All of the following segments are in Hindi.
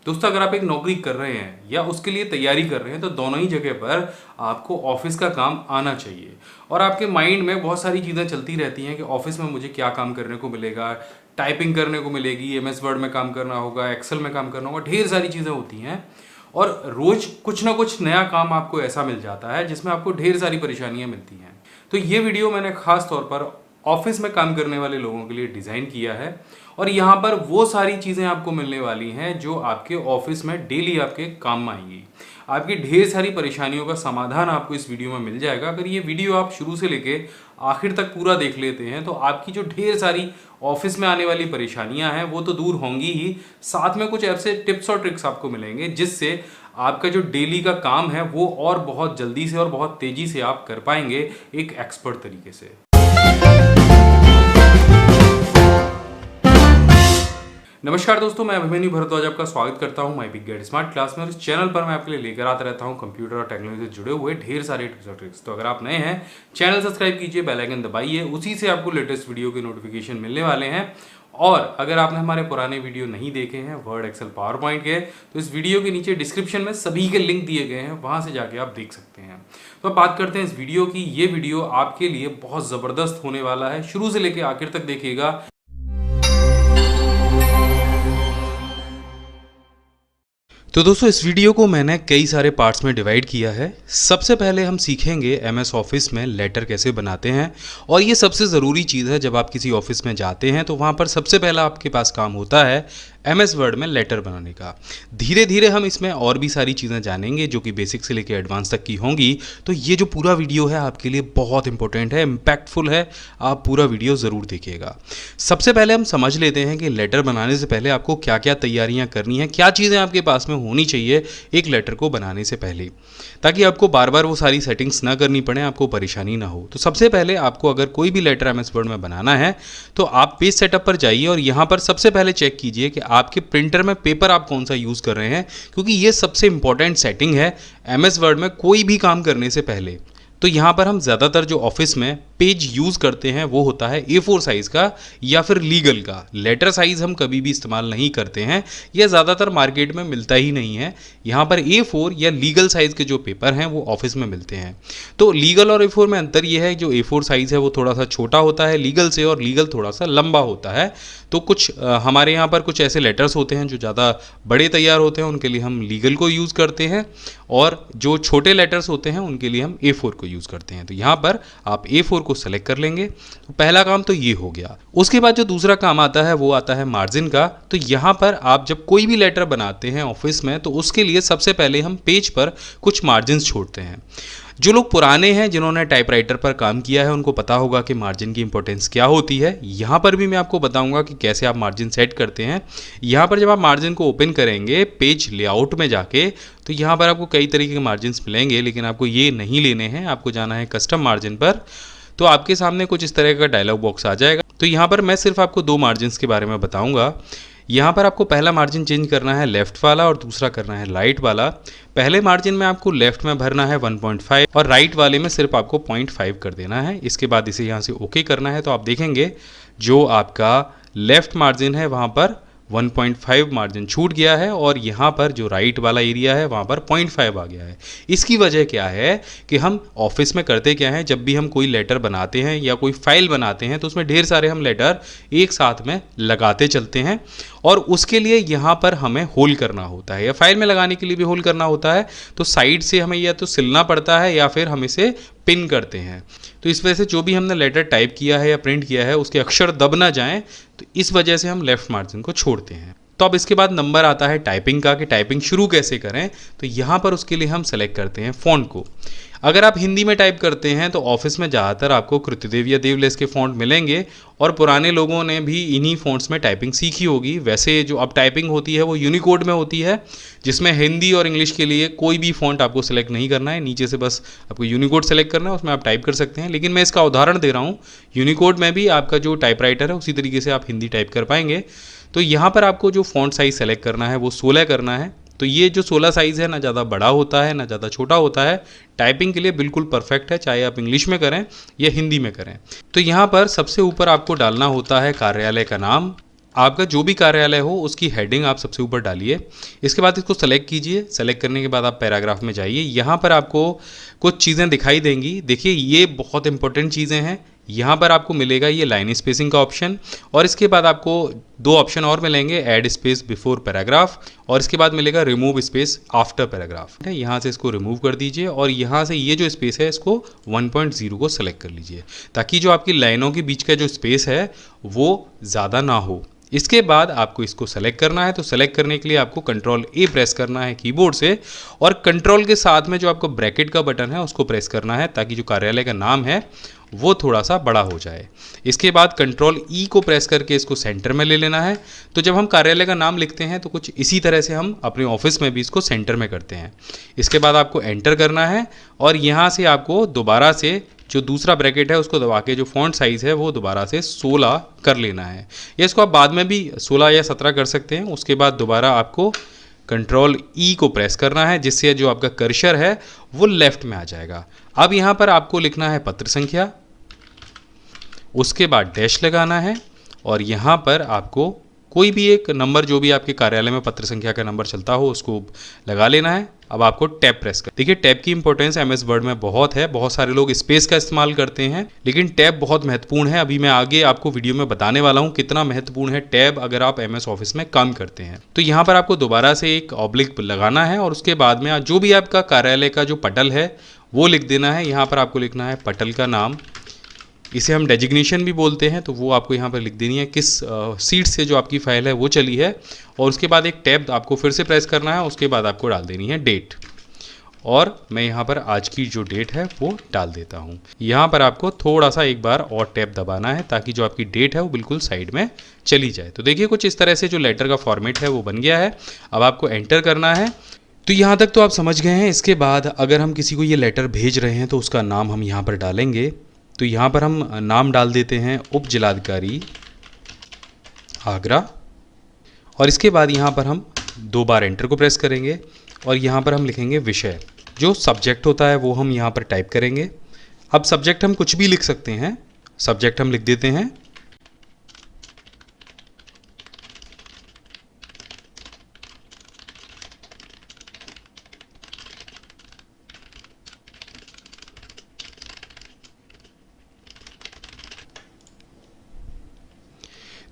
दोस्तों, अगर आप एक नौकरी कर रहे हैं या उसके लिए तैयारी कर रहे हैं तो दोनों ही जगह पर आपको ऑफिस का काम आना चाहिए। और आपके माइंड में बहुत सारी चीज़ें चलती रहती हैं कि ऑफिस में मुझे क्या काम करने को मिलेगा, टाइपिंग करने को मिलेगी, एमएस वर्ड में काम करना होगा, एक्सेल में काम करना होगा, ढेर सारी चीज़ें होती हैं। और रोज कुछ ना कुछ नया काम आपको ऐसा मिल जाता है जिसमें आपको ढेर सारी परेशानियां मिलती हैं। तो ये वीडियो मैंने खास तौर पर ऑफिस में काम करने वाले लोगों के लिए डिज़ाइन किया है। और यहाँ पर वो सारी चीज़ें आपको मिलने वाली हैं जो आपके ऑफिस में डेली आपके काम में आएंगी। आपकी ढेर सारी परेशानियों का समाधान आपको इस वीडियो में मिल जाएगा। अगर ये वीडियो आप शुरू से लेके आखिर तक पूरा देख लेते हैं तो आपकी जो ढेर सारी ऑफिस में आने वाली परेशानियां हैं वो तो दूर होंगी ही, साथ में कुछ ऐसे टिप्स और ट्रिक्स आपको मिलेंगे जिससे आपका जो डेली का काम है वो और बहुत जल्दी से और बहुत तेजी से आप कर पाएंगे एक एक्सपर्ट तरीके से। नमस्कार दोस्तों, मैं अभिमन्यु भारद्वाज आपका स्वागत करता हूं my big gate smart class में। इस चैनल पर मैं आपके लिए लेकर आता रहता हूं कंप्यूटर और टेक्नोलॉजी से जुड़े हुए ढेर सारे टिप्स और ट्रिक्स। तो अगर आप नए हैं, चैनल सब्सक्राइब कीजिए, बेल आइकन दबाइए, उसी से आपको लेटेस्ट वीडियो के नोटिफिकेशन मिलने वाले हैं। और अगर आपने हमारे पुराने वीडियो नहीं देखे हैं वर्ड, एक्सेल, पावर पॉइंट के, तो इस वीडियो के नीचे डिस्क्रिप्शन में सभी के लिंक दिए गए हैं, वहां से जाके आप देख सकते हैं। तो अब बात करते हैं इस वीडियो की। ये वीडियो आपके लिए बहुत ज़बरदस्त होने वाला है, शुरू से लेकर आखिर तक देखिएगा। तो दोस्तों, इस वीडियो को मैंने कई सारे पार्ट्स में डिवाइड किया है। सबसे पहले हम सीखेंगे एमएस ऑफिस में लेटर कैसे बनाते हैं। और ये सबसे ज़रूरी चीज़ है, जब आप किसी ऑफिस में जाते हैं तो वहाँ पर सबसे पहला आपके पास काम होता है एमएस वर्ड में लेटर बनाने का। धीरे धीरे हम इसमें और भी सारी चीज़ें जानेंगे जो कि बेसिक से लेकर एडवांस तक की होंगी। तो ये जो पूरा वीडियो है आपके लिए बहुत इंपॉर्टेंट है, इम्पैक्टफुल है, आप पूरा वीडियो ज़रूर देखिएगा। सबसे पहले हम समझ लेते हैं कि लेटर बनाने से पहले आपको क्या क्या तैयारियां करनी है, क्या चीज़ें आपके पास में होनी चाहिए एक लेटर को बनाने से पहले, ताकि आपको बार बार वो सारी सेटिंग्स ना करनी पड़े, आपको परेशानी ना हो। तो सबसे पहले आपको अगर कोई भी लेटर एमएस वर्ड में बनाना है तो आप पेज सेटअप पर जाइए और यहाँ पर सबसे पहले चेक कीजिए कि आपके प्रिंटर में पेपर आप कौन सा यूज़ कर रहे हैं, क्योंकि ये सबसे इंपॉर्टेंट सेटिंग है एमएस वर्ड में कोई भी काम करने से पहले। तो यहाँ पर हम ज़्यादातर जो ऑफिस में पेज यूज़ करते हैं वो होता है A4 साइज़ का या फिर लीगल का। लेटर साइज़ हम कभी भी इस्तेमाल नहीं करते हैं, यह ज़्यादातर मार्केट में मिलता ही नहीं है। यहाँ पर A4 या लीगल साइज़ के जो पेपर हैं वो ऑफिस में मिलते हैं। तो लीगल और A4 में अंतर यह है, जो A4 साइज़ है वो थोड़ा सा छोटा होता है लीगल से, और लीगल थोड़ा सा लंबा होता है। तो कुछ हमारे यहाँ पर कुछ ऐसे लेटर्स होते हैं जो ज़्यादा बड़े तैयार होते हैं, उनके लिए हम लीगल को यूज़ करते हैं, और जो छोटे लेटर्स होते हैं उनके लिए हम A4 को यूज़ करते हैं। तो यहाँ पर आप A4 को सेलेक्ट कर लेंगे। तो पहला काम तो ये हो गया। उसके बाद जो दूसरा काम आता है वो आता है मार्जिन का। तो यहाँ पर आप जब कोई भी लेटर बनाते हैं ऑफिस में तो उसके लिए सबसे पहले हम पेज पर कुछ मार्जिन छोड़ते हैं। जो लोग पुराने हैं, जिन्होंने टाइपराइटर पर काम किया है, उनको पता होगा कि मार्जिन की इंपॉर्टेंस क्या होती है। यहाँ पर भी मैं आपको बताऊंगा कि कैसे आप मार्जिन सेट करते हैं। यहाँ पर जब आप मार्जिन को ओपन करेंगे पेज लेआउट में जाके, तो यहाँ पर आपको कई तरीके के मार्जिन मिलेंगे, लेकिन आपको ये नहीं लेने हैं, आपको जाना है कस्टम मार्जिन पर। तो आपके सामने कुछ इस तरह का डायलॉग बॉक्स आ जाएगा। तो यहाँ पर मैं सिर्फ आपको दो मार्जिन के बारे में बताऊँगा। यहाँ पर आपको पहला मार्जिन चेंज करना है लेफ़्ट वाला और दूसरा करना है राइट वाला। पहले मार्जिन में आपको लेफ़्ट में भरना है 1.5 और राइट वाले में सिर्फ आपको 0.5 कर देना है। इसके बाद इसे यहाँ से ओके करना है। तो आप देखेंगे जो आपका लेफ़्ट मार्जिन है वहाँ पर 1.5 मार्जिन छूट गया है, और यहाँ पर जो राइट वाला एरिया है वहाँ पर 0.5 आ गया है। इसकी वजह क्या है कि हम ऑफिस में करते क्या है, जब भी हम कोई लेटर बनाते हैं या कोई फाइल बनाते हैं तो उसमें ढेर सारे हम लेटर एक साथ में लगाते चलते हैं, और उसके लिए यहाँ पर हमें होल करना होता है, या फाइल में लगाने के लिए भी होल करना होता है। तो साइड से हमें या तो सिलना पड़ता है या फिर हम इसे पिन करते हैं। तो इस वजह से जो भी हमने लेटर टाइप किया है या प्रिंट किया है उसके अक्षर दब ना जाएं, तो इस वजह से हम लेफ़्ट मार्जिन को छोड़ते हैं। तो अब इसके बाद नंबर आता है टाइपिंग का, कि टाइपिंग शुरू कैसे करें। तो यहाँ पर उसके लिए हम सेलेक्ट करते हैं फ़ॉन्ट को। अगर आप हिंदी में टाइप करते हैं तो ऑफिस में ज़्यादातर आपको कृत्यदेव या देवलेस के फ़ॉन्ट मिलेंगे, और पुराने लोगों ने भी इन्हीं फ़ॉन्ट्स में टाइपिंग सीखी होगी। वैसे जो अब टाइपिंग होती है वो यूनिकोड में होती है, जिसमें हिंदी और इंग्लिश के लिए कोई भी फ़ॉन्ट आपको सेलेक्ट नहीं करना है, नीचे से बस आपको यूनिकोड सेलेक्ट करना है, उसमें आप टाइप कर सकते हैं। लेकिन मैं इसका उदाहरण दे रहा हूँ, यूनिकोड में भी आपका जो टाइपराइटर है उसी तरीके से आप हिंदी टाइप कर पाएंगे। तो यहाँ पर आपको जो फ़ॉन्ट साइज़ सेलेक्ट करना है वो 16 करना है। तो ये जो 16 साइज़ है ना ज़्यादा बड़ा होता है ना ज़्यादा छोटा होता है, टाइपिंग के लिए बिल्कुल परफेक्ट है, चाहे आप इंग्लिश में करें या हिंदी में करें। तो यहाँ पर सबसे ऊपर आपको डालना होता है कार्यालय का नाम, आपका जो भी कार्यालय हो उसकी हेडिंग आप सबसे ऊपर डालिए। इसके बाद इसको सेलेक्ट कीजिए। सेलेक्ट करने के बाद आप पैराग्राफ में जाइए। यहाँ पर आपको कुछ चीज़ें दिखाई देंगी। देखिए ये बहुत इंपॉर्टेंट चीज़ें हैं। यहाँ पर आपको मिलेगा ये लाइन स्पेसिंग का ऑप्शन, और इसके बाद आपको दो ऑप्शन और मिलेंगे, ऐड स्पेस बिफोर पैराग्राफ, और इसके बाद मिलेगा रिमूव स्पेस आफ्टर पैराग्राफ। यहाँ से इसको रिमूव कर दीजिए और यहाँ से ये जो स्पेस है इसको 1.0 को सेलेक्ट कर लीजिए, ताकि जो आपकी लाइनों के बीच का जो स्पेस है वो ज़्यादा ना हो। इसके बाद आपको इसको सेलेक्ट करना है। तो सेलेक्ट करने के लिए आपको कंट्रोल ए प्रेस करना है कीबोर्ड से, और कंट्रोल के साथ में जो आपको ब्रैकेट का बटन है उसको प्रेस करना है, ताकि जो कार्यालय का नाम है वो थोड़ा सा बड़ा हो जाए। इसके बाद कंट्रोल ई को प्रेस करके इसको सेंटर में ले लेना है। तो जब हम कार्यालय का नाम लिखते हैं तो कुछ इसी तरह से हम अपने ऑफिस में भी इसको सेंटर में करते हैं। इसके बाद आपको एंटर करना है, और यहाँ से आपको दोबारा से जो दूसरा ब्रैकेट है उसको दबा के जो फॉन्ट साइज़ है वो दोबारा से 16 कर लेना है। या इसको आप बाद में भी 16 या 17 कर सकते हैं। उसके बाद दोबारा आपको कंट्रोल ई को प्रेस करना है, जिससे जो आपका कर्सर है वो लेफ्ट में आ जाएगा। अब यहाँ पर आपको लिखना है पत्र संख्या, उसके बाद डैश लगाना है, और यहाँ पर आपको कोई भी एक नंबर जो भी आपके कार्यालय में पत्र संख्या का नंबर चलता हो उसको लगा लेना है। अब आपको टैब प्रेस कर, देखिए टैब की इंपॉर्टेंस एमएस वर्ड में बहुत है। बहुत सारे लोग स्पेस का इस्तेमाल करते हैं, लेकिन टैब बहुत महत्वपूर्ण है। अभी मैं आगे आपको वीडियो में बताने वाला हूँ कितना महत्वपूर्ण है टैब अगर आप एमएस ऑफिस में काम करते हैं। तो यहाँ पर आपको दोबारा से एक ऑब्लिक लगाना है, और उसके बाद में जो भी आपका कार्यालय का जो पटल है वो लिख देना है। यहाँ पर आपको लिखना है पटल का नाम, इसे हम डेजिग्नेशन भी बोलते हैं, तो वो आपको यहाँ पर लिख देनी है किस सीट से जो आपकी फाइल है वो चली है। और उसके बाद एक टैब आपको फिर से प्रेस करना है, उसके बाद आपको डाल देनी है डेट, और मैं यहाँ पर आज की जो डेट है वो डाल देता हूँ। यहाँ पर आपको थोड़ा सा एक बार और टैब दबाना है, ताकि जो आपकी डेट है वो बिल्कुल साइड में चली जाए। तो देखिए कुछ इस तरह से जो लेटर का फॉर्मेट है वो बन गया है। अब आपको एंटर करना है। तो यहाँ तक तो आप समझ गए हैं। इसके बाद अगर हम किसी को ये लेटर भेज रहे हैं तो उसका नाम हम यहाँ पर डालेंगे। तो यहाँ पर हम नाम डाल देते हैं उप जिलाधिकारी आगरा, और इसके बाद यहाँ पर हम 2 बार एंटर को प्रेस करेंगे, और यहाँ पर हम लिखेंगे विषय। जो सब्जेक्ट होता है वो हम यहाँ पर टाइप करेंगे। अब सब्जेक्ट हम कुछ भी लिख सकते हैं। सब्जेक्ट हम लिख देते हैं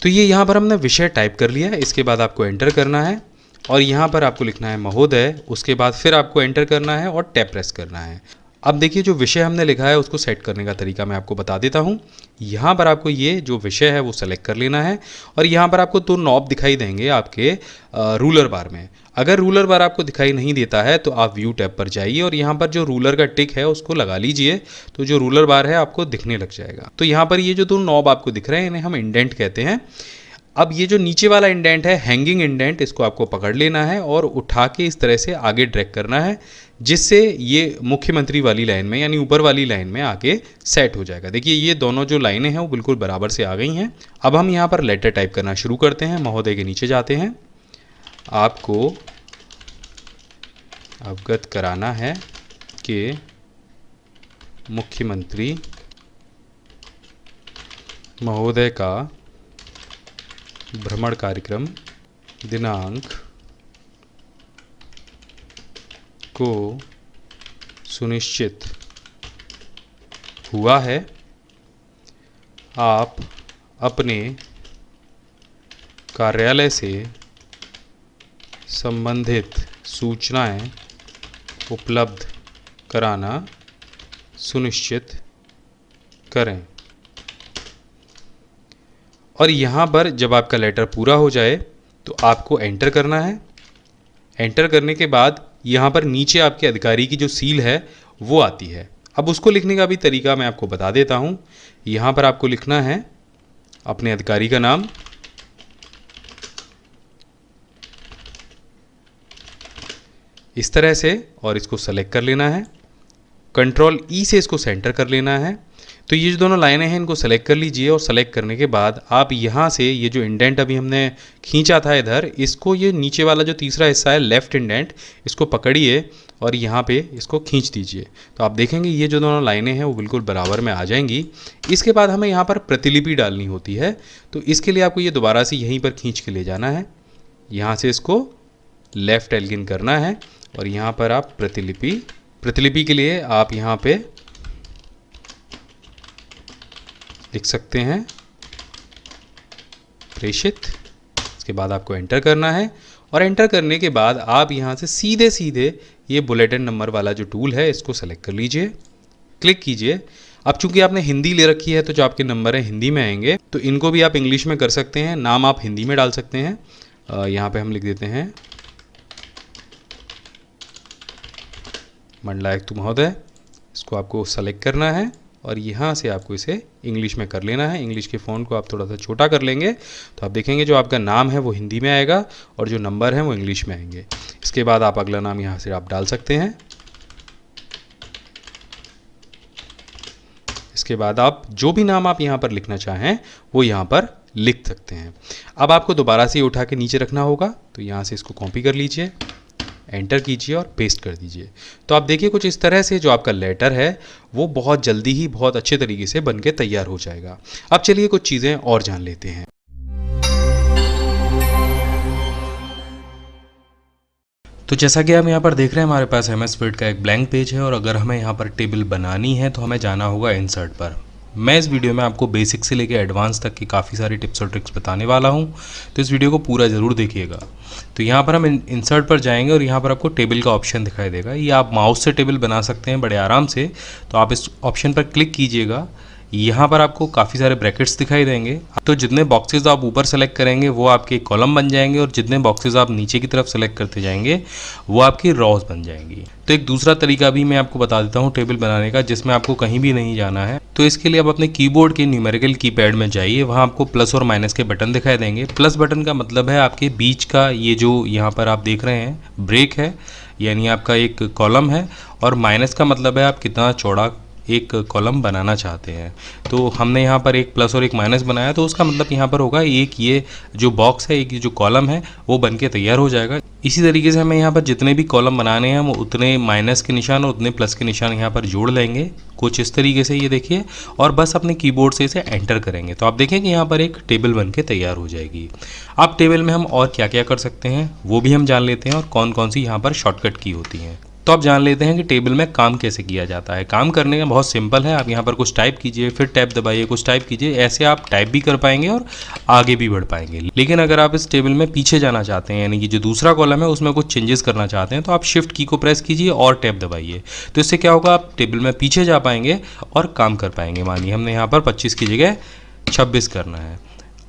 तो ये यहाँ पर हमने विषय टाइप कर लिया है। इसके बाद आपको एंटर करना है, और यहाँ पर आपको लिखना है महोदय। उसके बाद फिर आपको एंटर करना है और टैब प्रेस करना है। अब देखिए जो विषय हमने लिखा है उसको सेट करने का तरीका मैं आपको बता देता हूँ। यहाँ पर आपको ये जो विषय है वो सेलेक्ट कर लेना है, और यहाँ पर आपको 2 नॉब दिखाई देंगे आपके रूलर बार में। अगर रूलर बार आपको दिखाई नहीं देता है तो आप व्यू टैब पर जाइए, और यहाँ पर जो रूलर का टिक है उसको लगा लीजिए, तो जो रूलर बार है आपको दिखने लग जाएगा। तो यहाँ पर ये जो 2 नॉब आपको दिख रहे हैं इन्हें हम इंडेंट कहते हैं। अब ये जो नीचे वाला इंडेंट है हैंगिंग इंडेंट, इसको आपको पकड़ लेना है और उठा के इस तरह से आगे ड्रैग करना है, जिससे ये मुख्यमंत्री वाली लाइन में यानी ऊपर वाली लाइन में आके सेट हो जाएगा। देखिए ये दोनों जो लाइनें हैं वो बिल्कुल बराबर से आ गई हैं। अब हम यहाँ पर लेटर टाइप करना शुरू करते हैं। महोदय के नीचे जाते हैं। आपको अवगत कराना है कि मुख्यमंत्री महोदय का भ्रमण कार्यक्रम दिनांक को सुनिश्चित हुआ है। आप अपने कार्यालय से संबंधित सूचनाएं उपलब्ध कराना सुनिश्चित करें। और यहाँ पर जब आपका लेटर पूरा हो जाए तो आपको एंटर करना है। एंटर करने के बाद यहाँ पर नीचे आपके अधिकारी की जो सील है वो आती है। अब उसको लिखने का भी तरीका मैं आपको बता देता हूँ। यहाँ पर आपको लिखना है अपने अधिकारी का नाम, इस तरह से, और इसको सेलेक्ट कर लेना है। कंट्रोल ई से इसको सेंटर कर लेना है। तो ये जो दोनों लाइनें हैं इनको सेलेक्ट कर लीजिए, और सेलेक्ट करने के बाद आप यहाँ से ये जो इंडेंट अभी हमने खींचा था इधर, इसको ये नीचे वाला जो तीसरा हिस्सा है लेफ्ट इंडेंट, इसको पकड़िए और यहाँ पे इसको खींच दीजिए। तो आप देखेंगे ये जो दोनों लाइनें हैं वो बिल्कुल बराबर में आ जाएंगी। इसके बाद हमें यहाँ पर प्रतिलिपि डालनी होती है, तो इसके लिए आपको ये दोबारा से यहीं पर खींच के ले जाना है, यहाँ से इसको लेफ़्ट एल्गिन करना है और यहाँ पर आप प्रतिलिपि के लिए आप यहाँ पे लिख सकते हैं प्रेषित। इसके बाद आपको एंटर करना है और एंटर करने के बाद आप यहाँ से सीधे सीधे ये बुलेटिन नंबर वाला जो टूल है इसको सेलेक्ट कर लीजिए, क्लिक कीजिए। अब चूंकि आपने हिंदी ले रखी है तो जो आपके नंबर है हिंदी में आएंगे, तो इनको भी आप इंग्लिश में कर सकते हैं, नाम आप हिंदी में डाल सकते हैं। यहाँ पे हम लिख देते हैं मंडलायुक्त महोदय। इसको आपको सेलेक्ट करना है और यहाँ से आपको इसे इंग्लिश में कर लेना है। इंग्लिश के फ़ॉन्ट को आप थोड़ा सा छोटा कर लेंगे तो आप देखेंगे जो आपका नाम है वो हिंदी में आएगा और जो नंबर हैं वो इंग्लिश में आएंगे। इसके बाद आप अगला नाम यहाँ से आप डाल सकते हैं। इसके बाद आप जो भी नाम आप यहाँ पर लिखना चाहें वो यहाँ पर लिख सकते हैं। अब आपको दोबारा से उठा के नीचे रखना होगा, तो यहाँ से इसको कॉपी कर लीजिए, एंटर कीजिए और पेस्ट कर दीजिए। तो आप देखिए कुछ इस तरह से जो आपका लेटर है वो बहुत जल्दी ही बहुत अच्छे तरीके से बन के तैयार हो जाएगा। अब चलिए कुछ चीज़ें और जान लेते हैं। तो जैसा कि हम यहाँ पर देख रहे हैं हमारे पास MS वर्ड का एक ब्लैंक पेज है और अगर हमें यहाँ पर टेबल बनानी है तो हमें जाना होगा इंसर्ट पर। मैं इस वीडियो में आपको बेसिक से लेकर एडवांस तक की काफ़ी सारी टिप्स और ट्रिक्स बताने वाला हूँ, तो इस वीडियो को पूरा ज़रूर देखिएगा। तो यहाँ पर हम इंसर्ट पर जाएंगे और यहाँ पर आपको टेबल का ऑप्शन दिखाई देगा। ये आप माउस से टेबल बना सकते हैं बड़े आराम से। तो आप इस ऑप्शन पर क्लिक कीजिएगा, यहाँ पर आपको काफ़ी सारे ब्रैकेट्स दिखाई देंगे। तो जितने बॉक्सेस आप ऊपर सेलेक्ट करेंगे वो आपके कॉलम बन जाएंगे और जितने बॉक्सेस आप नीचे की तरफ सेलेक्ट करते जाएंगे वो आपकी रॉज बन जाएंगी। तो एक दूसरा तरीका भी मैं आपको बता देता हूँ टेबल बनाने का, जिसमें आपको कहीं भी नहीं जाना है। तो इसके लिए आप अपने कीबोर्ड के न्यूमेरिकल कीपैड में जाइए, वहाँ आपको प्लस और माइनस के बटन दिखाई देंगे। प्लस बटन का मतलब है आपके बीच का ये जो यहाँ पर आप देख रहे हैं ब्रेक है, यानी आपका एक कॉलम है, और माइनस का मतलब है आप कितना चौड़ा एक कॉलम बनाना चाहते हैं। तो हमने यहाँ पर एक प्लस और एक माइनस बनाया, तो उसका मतलब यहाँ पर होगा एक ये जो बॉक्स है, एक ये जो कॉलम है वो बन के तैयार हो जाएगा। इसी तरीके से हमें यहाँ पर जितने भी कॉलम बनाने हैं हम उतने माइनस के निशान और उतने प्लस के निशान यहाँ पर जोड़ लेंगे, कुछ इस तरीके से ये देखिए, और बस अपने कीबोर्ड से इसे एंटर करेंगे तो आप देखेंगे यहाँ पर एक टेबल बन के तैयार हो जाएगी। अब टेबल में हम और क्या क्या कर सकते हैं वो भी हम जान लेते हैं और कौन कौन सी यहाँ पर शॉर्टकट की होती हैं। तो आप जान लेते हैं कि टेबल में काम कैसे किया जाता है। काम करने का बहुत सिंपल है, आप यहाँ पर कुछ टाइप कीजिए, फिर टैब दबाइए, कुछ टाइप कीजिए, ऐसे आप टाइप भी कर पाएंगे और आगे भी बढ़ पाएंगे। लेकिन अगर आप इस टेबल में पीछे जाना चाहते हैं, यानी कि जो दूसरा कॉलम है उसमें कुछ चेंजेस करना चाहते हैं, तो आप शिफ्ट की को प्रेस कीजिए और टैब दबाइए। तो इससे क्या होगा, आप टेबल में पीछे जा पाएंगे और काम कर पाएंगे। मानिए हमने यहाँ पर 25 की जगह 26 करना है,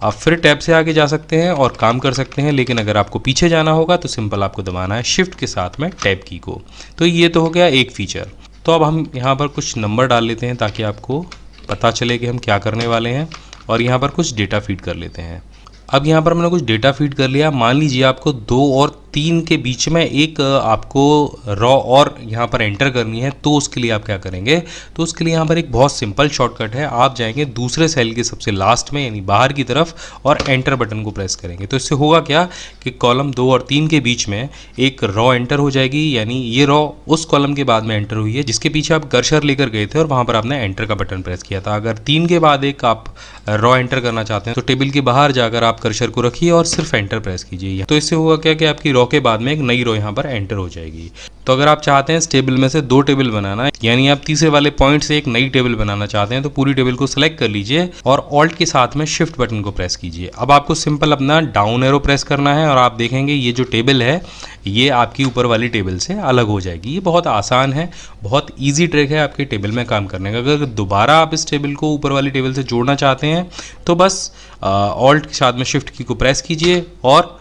आप फिर टैब से आगे जा सकते हैं और काम कर सकते हैं। लेकिन अगर आपको पीछे जाना होगा तो सिंपल आपको दबाना है शिफ्ट के साथ में टैब की को। तो ये तो हो गया एक फीचर। तो अब हम यहाँ पर कुछ नंबर डाल लेते हैं ताकि आपको पता चले कि हम क्या करने वाले हैं, और यहाँ पर कुछ डेटा फीड कर लेते हैं। अब यहाँ पर मैंने कुछ डेटा फीड कर लिया। मान लीजिए आपको 2 और 3 के बीच में एक आपको रॉ और यहाँ पर एंटर करनी है, तो उसके लिए आप क्या करेंगे, तो उसके लिए यहाँ पर एक बहुत सिंपल शॉर्टकट है। आप जाएंगे दूसरे सेल के सबसे लास्ट में यानी बाहर की तरफ और एंटर बटन को प्रेस करेंगे। तो इससे होगा क्या कि कॉलम 2 और 3 के बीच में एक रॉ एंटर हो जाएगी, यानी ये रॉ उस कॉलम के बाद में एंटर हुई है जिसके पीछे आप कर्सर लेकर गए थे और वहाँ पर आपने एंटर का बटन प्रेस किया था। अगर 3 के बाद एक आप रॉ एंटर करना चाहते हैं तो टेबल के बाहर जाकर आप कर्सर को रखिए और सिर्फ एंटर प्रेस कीजिए। तो इससे होगा क्या कि आपकी रॉ के बाद में एक नई रॉ यहाँ पर एंटर हो जाएगी। तो अगर आप चाहते हैं इस टेबल में से 2 टेबल बनाना, यानी आप तीसरे वाले पॉइंट से एक नई टेबल बनाना चाहते हैं, तो पूरी टेबल को सिलेक्ट कर लीजिए और ऑल्ट के साथ में शिफ्ट बटन को प्रेस कीजिए। अब आपको सिंपल अपना डाउन एरो प्रेस करना है और आप देखेंगे ये जो टेबल है ये आपकी ऊपर वाली टेबल से अलग हो जाएगी। ये बहुत आसान है, बहुत ईजी ट्रिक है आपके टेबल में काम करने का। अगर दोबारा आप इस टेबल को ऊपर वाली टेबल से जोड़ना चाहते हैं तो बस ऑल्ट के साथ में शिफ्ट की को प्रेस कीजिए और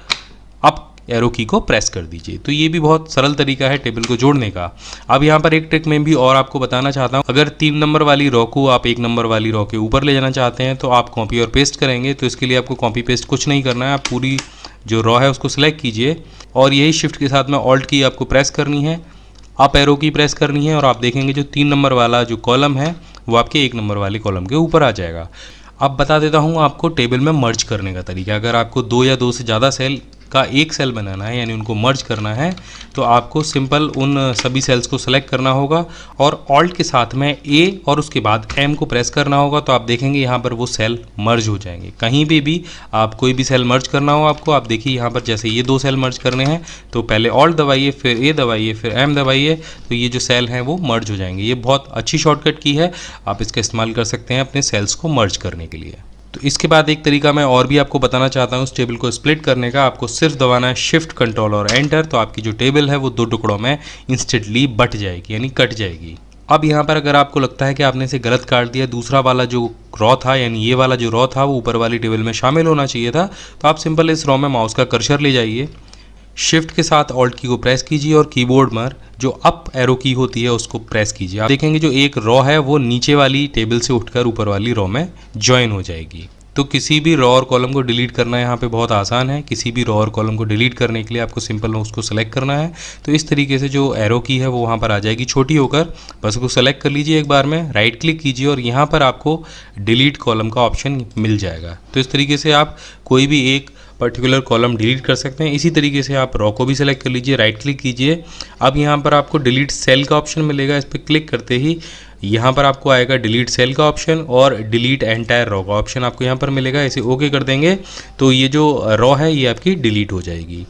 अप एरो की को प्रेस कर दीजिए। तो ये भी बहुत सरल तरीका है टेबल को जोड़ने का। अब यहाँ पर एक ट्रिक मैं भी और आपको बताना चाहता हूँ। अगर 3 नंबर वाली रॉ को आप 1 नंबर वाली रॉ के ऊपर ले जाना चाहते हैं तो आप कॉपी और पेस्ट करेंगे। तो इसके लिए आपको कॉपी पेस्ट कुछ नहीं करना है, आप पूरी जो रॉ है उसको सिलेक्ट कीजिए और यही शिफ्ट के साथ में ऑल्ट की आपको प्रेस करनी है, अप एरो की प्रेस करनी है और आप देखेंगे जो 3 नंबर वाला जो कॉलम है वो आपके 1 नंबर वाले कॉलम के ऊपर आ जाएगा। अब बता देता हूँ आपको टेबल में मर्ज करने का तरीका। अगर आपको 2 या 2 से ज़्यादा सेल का एक सेल बनाना है, यानी उनको मर्ज करना है, तो आपको सिंपल उन सभी सेल्स को सेलेक्ट करना होगा और ऑल्ट के साथ में ए और उसके बाद एम को प्रेस करना होगा। तो आप देखेंगे यहाँ पर वो सेल मर्ज हो जाएंगे। कहीं भी आप कोई भी सेल मर्ज करना हो आपको, आप देखिए यहाँ पर जैसे ये 2 सेल मर्ज करने हैं तो पहले ऑल्ट दबाइए, फिर ए दबाइए, फिर एम दबाइए, तो ये जो सेल हैं वो मर्ज हो जाएंगे। ये बहुत अच्छी शॉर्टकट की है, आप इसका इस्तेमाल कर सकते हैं अपने सेल्स को मर्ज करने के लिए। तो इसके बाद एक तरीका मैं और भी आपको बताना चाहता हूँ इस टेबल को स्प्लिट करने का। आपको सिर्फ दबाना है शिफ्ट कंट्रोल और एंटर, तो आपकी जो टेबल है वो 2 टुकड़ों में इंस्टेंटली बट जाएगी, यानी कट जाएगी। अब यहाँ पर अगर आपको लगता है कि आपने इसे गलत काट दिया, दूसरा वाला जो रॉ था, यानी ये वाला जो रॉ था वो ऊपर वाली टेबल में शामिल होना चाहिए था, तो आप सिंपल इस रॉ में माउस का कर्सर ले जाइए, शिफ्ट के साथ ऑल्ट की को प्रेस कीजिए और कीबोर्ड पर जो अप एरो की होती है उसको प्रेस कीजिए। आप देखेंगे जो एक रॉ है वो नीचे वाली टेबल से उठकर ऊपर वाली रॉ में ज्वाइन हो जाएगी। तो किसी भी रॉ और कॉलम को डिलीट करना यहाँ पे बहुत आसान है। किसी भी रॉ और कॉलम को डिलीट करने के लिए आपको सिंपल उसको सेलेक्ट करना है। तो इस तरीके से जो एरो की है वो वहाँ पर आ जाएगी छोटी होकर, बस उसको सेलेक्ट कर लीजिए एक बार में, राइट क्लिक कीजिए और यहाँ पर आपको डिलीट कॉलम का ऑप्शन मिल जाएगा। तो इस तरीके से आप कोई भी एक पर्टिकुलर कॉलम डिलीट कर सकते हैं। इसी तरीके से आप रॉ को भी सेलेक्ट कर लीजिए, राइट क्लिक कीजिए। अब यहाँ पर आपको डिलीट सेल का ऑप्शन मिलेगा, इस पर क्लिक करते ही यहाँ पर आपको आएगा डिलीट सेल का ऑप्शन और डिलीट एंटायर रॉ का ऑप्शन आपको यहाँ पर मिलेगा। इसे ओके कर देंगे तो ये जो रॉ है ये आपकी डिलीट हो जाएगी।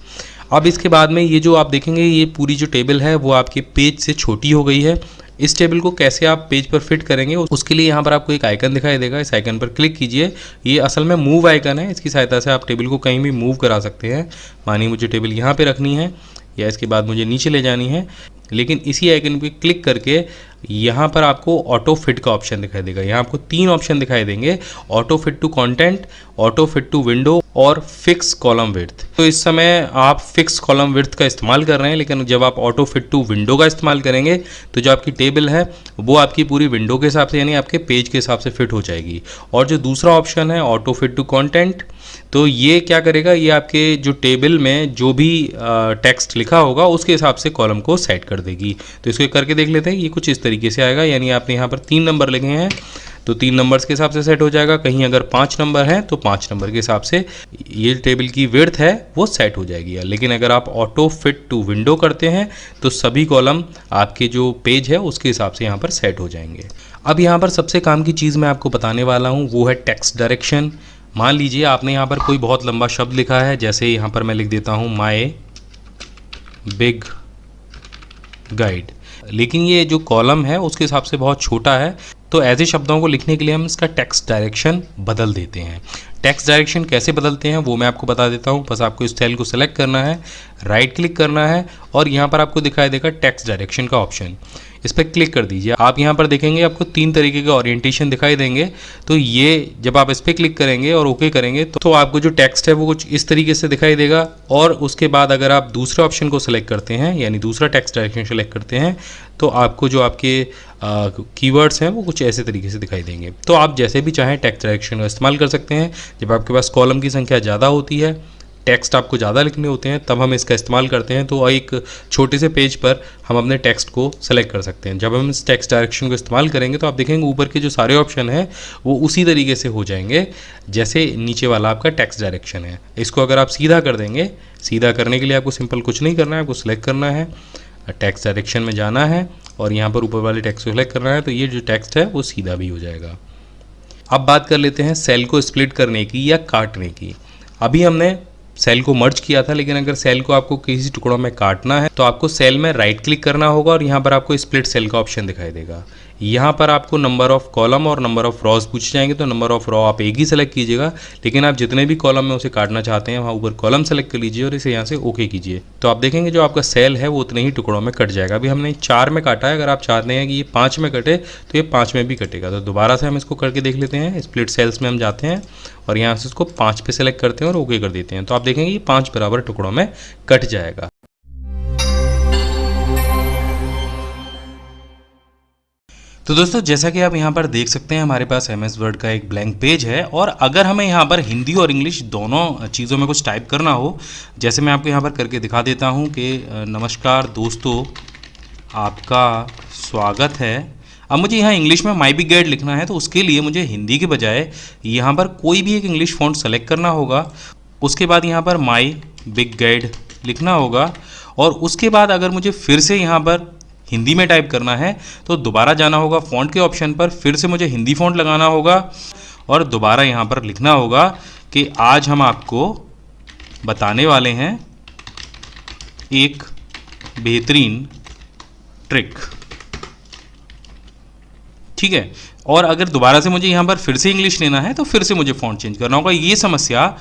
अब इसके बाद में ये जो आप देखेंगे ये पूरी जो टेबल है वो आपके पेज से छोटी हो गई है। इस टेबल को कैसे आप पेज पर फिट करेंगे उसके लिए यहाँ पर आपको एक आइकन दिखाई देगा, इस आइकन पर क्लिक कीजिए। ये असल में मूव आइकन है, इसकी सहायता से आप टेबल को कहीं भी मूव करा सकते हैं। मानिए मुझे टेबल यहाँ पे रखनी है या इसके बाद मुझे नीचे ले जानी है, लेकिन इसी आइकन पे क्लिक करके यहाँ पर आपको ऑटो फिट का ऑप्शन दिखाई देगा। यहाँ आपको 3 ऑप्शन दिखाई देंगे, auto fit to content, auto fit to window और फिक्स कॉलम विड्थ। तो इस समय आप फिक्स कॉलम विड्थ का इस्तेमाल कर रहे हैं, लेकिन जब आप ऑटो फिट टू विंडो का इस्तेमाल करेंगे तो जो आपकी टेबल है वो आपकी पूरी विंडो के हिसाब से, यानी आपके पेज के हिसाब से फिट हो जाएगी। और जो दूसरा ऑप्शन है ऑटो फिट टू कंटेंट, तो ये क्या करेगा, ये आपके जो टेबल में जो भी टेक्स्ट लिखा होगा उसके हिसाब से कॉलम को सेट कर देगी। तो इसको करके देख लेते हैं, ये कुछ इस तरीके से आएगा, यानी आपने यहाँ पर 3 नंबर लिखे हैं तो 3 नंबर्स के हिसाब से सेट हो जाएगा। कहीं अगर 5 नंबर हैं तो 5 नंबर के हिसाब से ये टेबल की विड्थ है वो सेट हो जाएगी। लेकिन अगर आप ऑटो फिट टू विंडो करते हैं तो सभी कॉलम आपके जो पेज है उसके हिसाब से यहाँ पर सेट हो जाएंगे। अब यहाँ पर सबसे काम की चीज़ मैं आपको बताने वाला हूँ वो है टेक्स्ट डायरेक्शन। मान लीजिए आपने यहाँ पर कोई बहुत लंबा शब्द लिखा है, जैसे यहाँ पर मैं लिख देता हूँ माय बिग गाइड, लेकिन ये जो कॉलम है उसके हिसाब से बहुत छोटा है, तो ऐसे शब्दों को लिखने के लिए हम इसका टेक्स्ट डायरेक्शन बदल देते हैं। टेक्स्ट डायरेक्शन कैसे बदलते हैं वो मैं आपको बता देता हूँ। बस आपको इस सेल को सेलेक्ट करना है, राइट क्लिक करना है और यहाँ पर आपको दिखाई देगा टेक्स्ट डायरेक्शन का ऑप्शन, इस पर क्लिक कर दीजिए। आप यहाँ पर देखेंगे आपको 3 तरीके के ओरिएंटेशन दिखाई देंगे। तो ये जब आप इस पर क्लिक करेंगे और ओके करेंगे तो आपको जो टेक्स्ट है वो कुछ इस तरीके से दिखाई देगा। और उसके बाद अगर आप दूसरे ऑप्शन को सेलेक्ट करते हैं, यानी दूसरा टेक्स्ट डायरेक्शन सेलेक्ट करते हैं, तो आपको जो आपके कीवर्ड्स हैं वो कुछ ऐसे तरीके से दिखाई देंगे। तो आप जैसे भी चाहें टेक्स्ट डायरेक्शन का इस्तेमाल कर सकते हैं। जब आपके पास कॉलम की संख्या ज़्यादा होती है, टेक्स्ट आपको ज़्यादा लिखने होते हैं, तब हम इसका इस्तेमाल करते हैं। तो एक छोटे से पेज पर हम अपने टेक्स्ट को सेलेक्ट कर सकते हैं। जब हम इस टेक्स्ट डायरेक्शन को इस्तेमाल करेंगे तो आप देखेंगे ऊपर के जो सारे ऑप्शन हैं वो उसी तरीके से हो जाएंगे जैसे नीचे वाला आपका टेक्स्ट डायरेक्शन है। इसको अगर आप सीधा कर देंगे, सीधा करने के लिए आपको सिंपल कुछ नहीं करना है, आपको सेलेक्ट करना है, टेक्स्ट डायरेक्शन में जाना है और यहाँ पर ऊपर वाले टेक्स्ट को सेलेक्ट करना है, तो ये जो टेक्स्ट है वो सीधा भी हो जाएगा। अब बात कर लेते हैं सेल को स्प्लिट करने की या काटने की। अभी हमने सेल को मर्ज किया था, लेकिन अगर सेल को आपको किसी टुकड़ों में काटना है तो आपको सेल में राइट क्लिक करना होगा और यहाँ पर आपको स्प्लिट सेल का ऑप्शन दिखाई देगा। यहाँ पर आपको नंबर ऑफ कॉलम और नंबर ऑफ रॉज पूछे जाएंगे, तो नंबर ऑफ रॉ आप एक ही सेलेक्ट कीजिएगा, लेकिन आप जितने भी कॉलम में उसे काटना चाहते हैं वहाँ ऊपर कॉलम सेलेक्ट कर लीजिए और इसे यहाँ से ओके कीजिए। तो आप देखेंगे जो आपका सेल है वो उतने ही टुकड़ों में कट जाएगा। अभी हमने 4 में काटा है, अगर आप चाहते हैं कि ये 5 में कटे तो ये 5 में भी कटेगा। तो दोबारा से हम इसको करके देख लेते हैं। स्प्लिट सेल्स में हम जाते हैं और यहाँ से इसको 5 पे सेलेक्ट करते हैं और ओके कर देते हैं। तो आप देखेंगे ये 5 बराबर टुकड़ों में कट जाएगा। तो दोस्तों जैसा कि आप यहाँ पर देख सकते हैं हमारे पास MS वर्ड का एक ब्लैंक पेज है और अगर हमें यहाँ पर हिंदी और इंग्लिश दोनों चीज़ों में कुछ टाइप करना हो, जैसे मैं आपको यहाँ पर करके दिखा देता हूँ कि नमस्कार दोस्तों आपका स्वागत है। अब मुझे यहाँ इंग्लिश में माय बिग गाइड लिखना है, तो उसके लिए मुझे हिंदी के बजाय यहाँ पर कोई भी एक इंग्लिश फॉन्ट सेलेक्ट करना होगा। उसके बाद यहाँ पर माय बिग गाइड लिखना होगा। और उसके बाद अगर मुझे फिर से यहाँ पर हिंदी में टाइप करना है तो दोबारा जाना होगा फ़ॉन्ट के ऑप्शन पर, फिर से मुझे हिंदी फ़ॉन्ट लगाना होगा और दोबारा यहाँ पर लिखना होगा कि आज हम आपको बताने वाले हैं एक बेहतरीन ट्रिक। ठीक है। और अगर दोबारा से मुझे यहाँ पर फिर से इंग्लिश लेना है तो फिर से मुझे फ़ॉन्ट चेंज करना होगा। ये समस्या